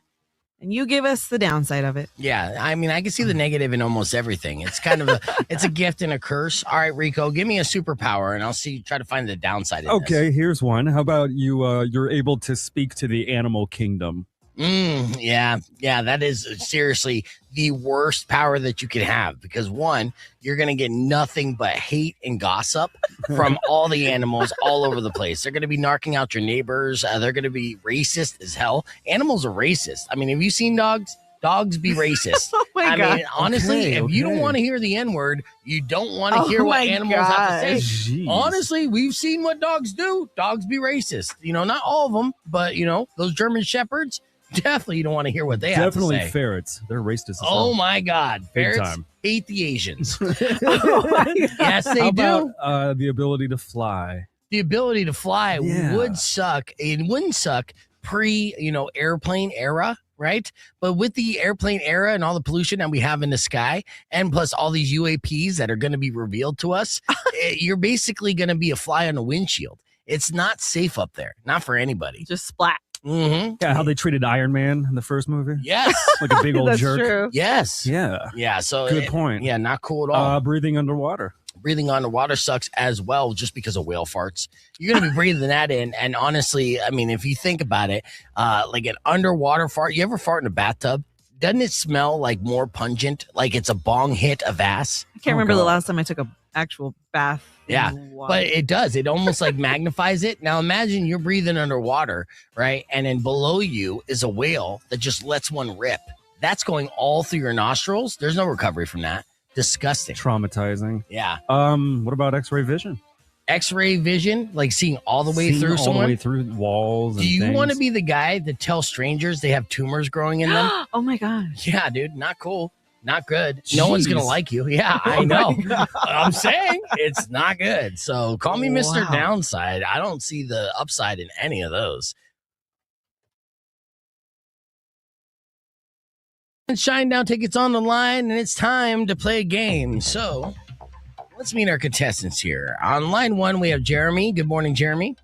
you give us the downside of it. Yeah, I mean, I can see the negative in almost everything. It's kind of it's a gift and a curse. All right, Rico, give me a superpower, and I'll try to find the downside of this. Okay, here's one. How about you? You're able to speak to the animal kingdom. Yeah, that is seriously the worst power that you can have because one, you're gonna get nothing but hate and gossip from all the animals all over the place. They're gonna be narking out your neighbors. They're gonna be racist as hell. Animals are racist. I mean, have you seen dogs? Dogs be racist. Oh my I God. mean, honestly, if you don't want to hear the N-word, you don't want to hear what animals have to say. Jeez. Honestly, we've seen what dogs do. Dogs be racist. Not all of them, but those German Shepherds. Definitely, you don't want to hear what they have to Definitely say. ferrets. They're racist as Oh hell. my God, Big ferrets time. hate the Asians. Oh Yes, they How do. about the ability to fly? The ability to fly Yeah. would suck. It wouldn't suck pre, airplane era, right? But with the airplane era and all the pollution that we have in the sky, and plus all these UAPs that are going to be revealed to us, you're basically going to be a fly on a windshield. It's not safe up there, not for anybody. Just splat. Mm-hmm. Yeah, how they treated Iron Man in the first movie. Yes. Like a big old That's jerk. true. Yes. Yeah. Yeah. So Good point. Yeah, not cool at all. Breathing underwater. Breathing underwater sucks as well, just because of whale farts. You're gonna be breathing that in, and honestly, I mean, if you think about it, like an underwater fart. You ever fart in a bathtub? Doesn't it smell like more pungent? Like it's a bong hit of ass. I can't remember the last time I took a actual bath. in Yeah, water. but it does. It almost like magnifies it. Now imagine you're breathing underwater, right? And then below you is a whale that just lets one rip. That's going all through your nostrils. There's no recovery from that. Disgusting. Traumatizing. Yeah. What about X-ray vision? X-ray vision, like seeing all the way Seeing through all someone. the way through walls. Do and you want to things. be the guy that tells strangers they have tumors growing in them? Oh my God. Yeah, dude, not cool. Not good. No one's going to Jeez. like you. Yeah, I Oh my know. God. I'm saying it's not good. So call me Mr. Wow. Downside. I don't see the upside in any of those. And Shine Down tickets on the line, and it's time to play a game. So let's meet our contestants here. On line one, we have Jeremy. Good morning, Jeremy.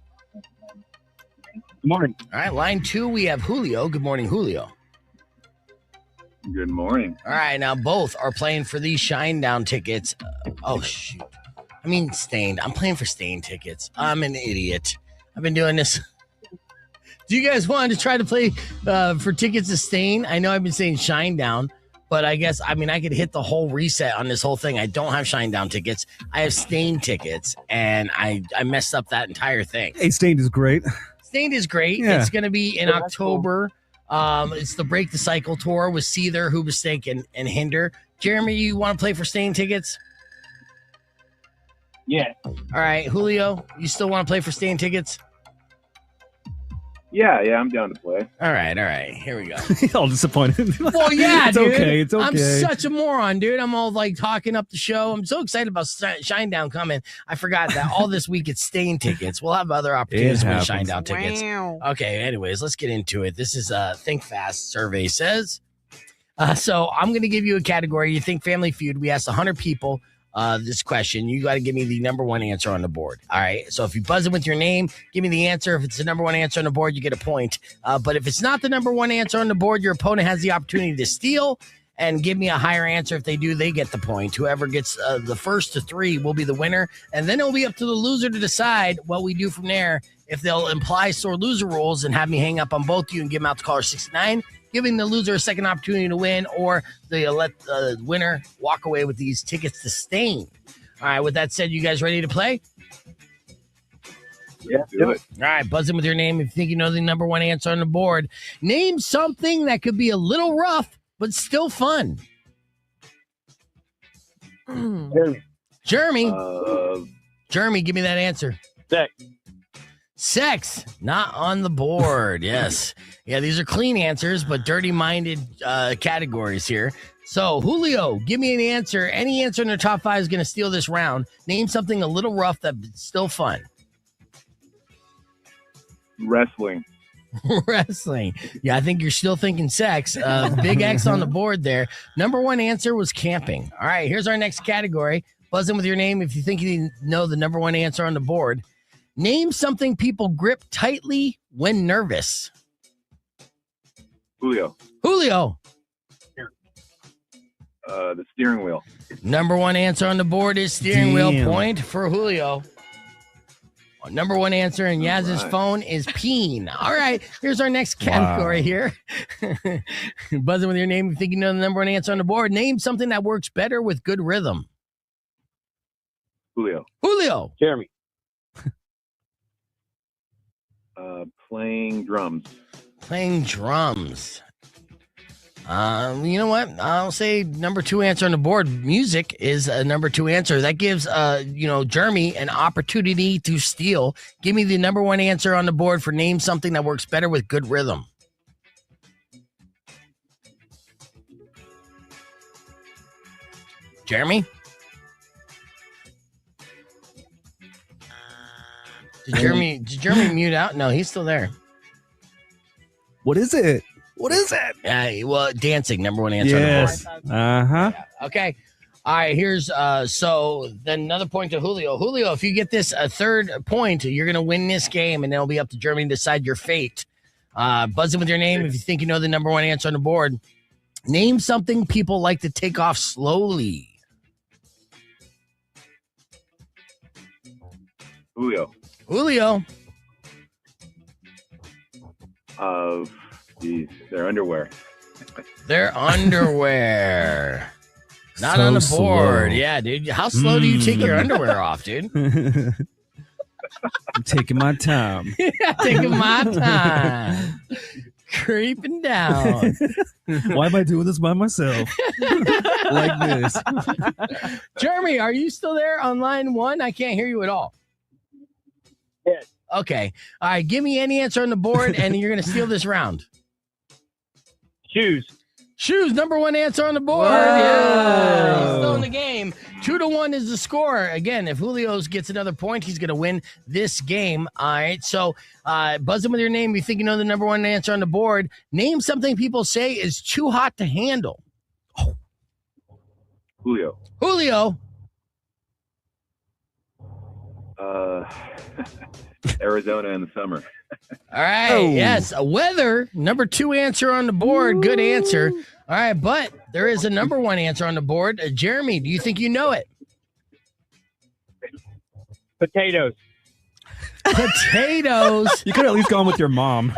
Good morning. All right, line two, we have Julio. Good morning, Julio. Good morning. All right, now both are playing for these Shine Down tickets. Oh, shoot. I mean, Stained. I'm playing for Stained tickets. I'm an idiot. I've been doing this. Do you guys want to try to play for tickets to Stained? I know I've been saying Shine Down, but I guess, I could hit the whole reset on this whole thing. I don't have Shine Down tickets. I have Stained tickets, and I messed up that entire thing. Hey, Stained is great. Stained is great. Yeah. It's going to be in October. It's the Break the Cycle tour with Seether, Hoobastank, and Hinder. Jeremy, you want to play for Stained tickets? Yeah. All right, Julio, you still want to play for Stained tickets? Yeah, I'm down to play. All right. Here we go. All disappointed. Well, yeah, it's dude. okay. It's okay. I'm such a moron, dude. I'm all like talking up the show. I'm so excited about Shine Down coming. I forgot that all this week it's Stained tickets. We'll have other opportunities to win happens. Shine Down tickets. Wow. Okay, anyways, let's get into it. This is Think Fast survey says. So I'm going to give you a category. You think Family Feud. We asked 100 people this question. You got to give me the number one answer on the board. All right. So if you buzz in with your name, give me the answer. If it's the number one answer on the board, you get a point. But if it's not the number one answer on the board, your opponent has the opportunity to steal and give me a higher answer. If they do, they get the point. Whoever gets the first to three will be the winner. And then it'll be up to the loser to decide what we do from there. If they'll imply sore loser rules and have me hang up on both of you and give them out to caller 69, giving the loser a second opportunity to win, or they let the winner walk away with these tickets to Stain. All right, with that said, you guys ready to play? Yeah, do it. All right, buzz in with your name if you think you know the number one answer on the board. Name something that could be a little rough, but still fun. Jeremy. Jeremy, give me that answer. Sex, not on the board. Yes. Yeah, these are clean answers, but dirty-minded categories here. So, Julio, give me an answer. Any answer in the top five is going to steal this round. Name something a little rough that's still fun. Wrestling. Wrestling. Yeah, I think you're still thinking sex. Big X on the board there. Number one answer was camping. All right, here's our next category. Buzz in with your name if you think you know the number one answer on the board. Name something people grip tightly when nervous. Julio. Julio. The steering wheel. Number one answer on the board is steering wheel. Damn. Point for Julio. Number one answer in Yaz's right. phone is peen. All right, here's our next category here. Buzzing with your name. You think you know the number one answer on the board. Name something that works better with good rhythm. Julio. Julio. Jeremy. Playing drums. Playing drums. You know what? I'll say number two answer on the board. Music is a number two answer. That gives Jeremy an opportunity to steal. Give me the number one answer on the board for name something that works better with good rhythm. Jeremy? Did Jeremy mute out? No, he's still there. What is it? What is it? Well, dancing, number one answer on the board. Uh-huh. Okay. All right, here's so then another point to Julio. Julio, if you get this a third point, you're gonna win this game, and it'll be up to Jeremy to decide your fate. Buzz in with your name if you think you know the number one answer on the board. Name something people like to take off slowly. Julio. Julio. Their underwear. Their underwear. Not So on the board. slow. Yeah, dude. How slow do you take your underwear off, dude? I'm taking my time. Taking my time. Creeping down. Why am I doing this by myself? Like this. Jeremy, are you still there on line one? I can't hear you at all. Yes. Okay. All right. Give me any answer on the board, and you're going to steal this round. Shoes. Shoes, number one answer on the board. Whoa. Yeah. He's still in the game. 2-1 is the score. Again, if Julio gets another point, he's going to win this game. All right. So, buzz in with your name. You think you know the number one answer on the board. Name something people say is too hot to handle. Julio. Julio. Arizona in the summer. All right. Yes. Weather, number two answer on the board. Good answer. All right. But there is a number one answer on the board. Jeremy, do you think you know it? Potatoes. Potatoes. You could have at least gone with your mom.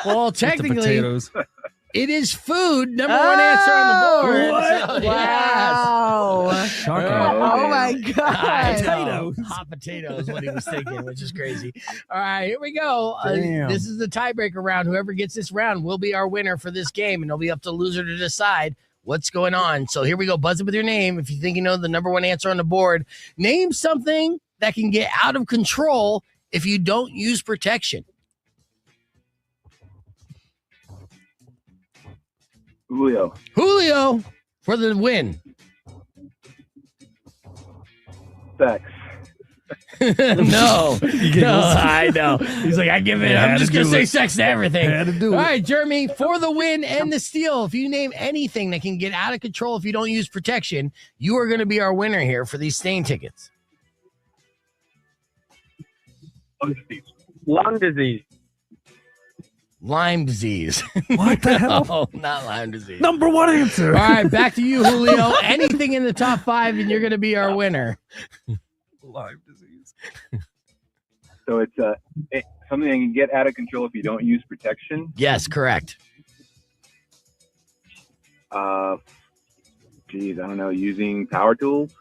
Well, With the technically, potatoes. it is food. Number one answer on the board. What? So, Wow. yes. Oh my God. Potatoes. Hot potatoes, what he was thinking, which is crazy. All right, here we go. Damn. This is the tiebreaker round. Whoever gets this round will be our winner for this game, and it'll be up to the loser to decide what's going on. So here we go. Buzz it with your name if you think you know the number one answer on the board. Name something that can get out of control if you don't use protection. Julio. Julio for the win. Sex. No, I know. He's like, I give it. Yeah, I'm just gonna say it. sex to everything. Had to do All it. right, Jeremy, for the win and the steal. If you name anything that can get out of control if you don't use protection, you are going to be our winner here for these stain tickets. Lung disease. Lyme disease. What the hell? No, not Lyme disease. Number one answer. All right, back to you, Julio. Anything in the top five, and you're going to be our winner. Lyme disease. So it's something that can get out of control if you don't use protection. Yes, correct. Geez, I don't know. Using power tools.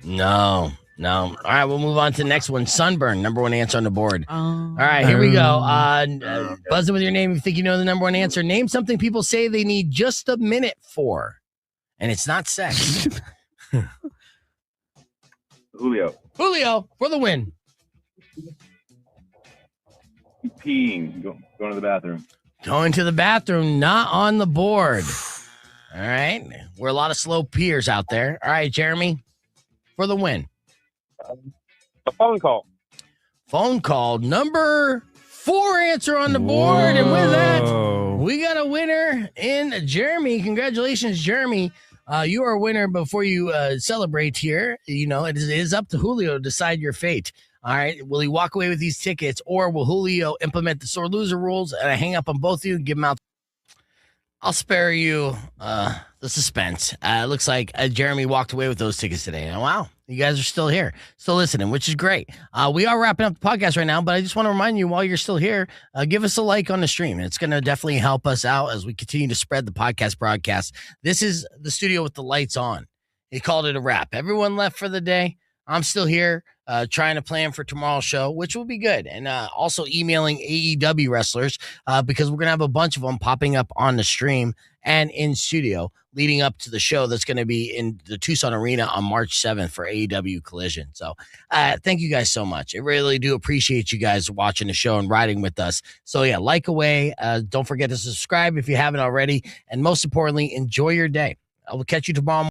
No. All right, we'll move on to the next one. Sunburn, number one answer on the board. Oh. All right, here we go. Buzz in with your name if you think you know the number one answer. Name something people say they need just a minute for, and it's not sex. Julio. Julio for the win. Peeing. Going to the bathroom. Going to the bathroom, not on the board. All right, we're a lot of slow peers out there. All right, Jeremy for the win. A phone call. Phone call, number 4 answer on the board. And with that, Whoa. we got a winner in Jeremy. Congratulations, Jeremy. You are a winner. Before you celebrate here, it is up to Julio to decide your fate. All right. Will he walk away with these tickets, or will Julio implement the sore loser rules and I hang up on both of you and give them out? I'll spare you the suspense. It looks like Jeremy walked away with those tickets today. And wow, you guys are still here, still listening, which is great. We are wrapping up the podcast right now, but I just want to remind you, while you're still here, give us a like on the stream. It's going to definitely help us out as we continue to spread the podcast broadcast. This is the studio with the lights on. He called it a wrap. Everyone left for the day. I'm still here trying to plan for tomorrow's show, which will be good. And also emailing AEW wrestlers because we're going to have a bunch of them popping up on the stream and in studio leading up to the show that's going to be in the Tucson Arena on March 7th for AEW Collision. So thank you guys so much. I really do appreciate you guys watching the show and riding with us. So yeah, like away. Don't forget to subscribe if you haven't already. And most importantly, enjoy your day. I will catch you tomorrow.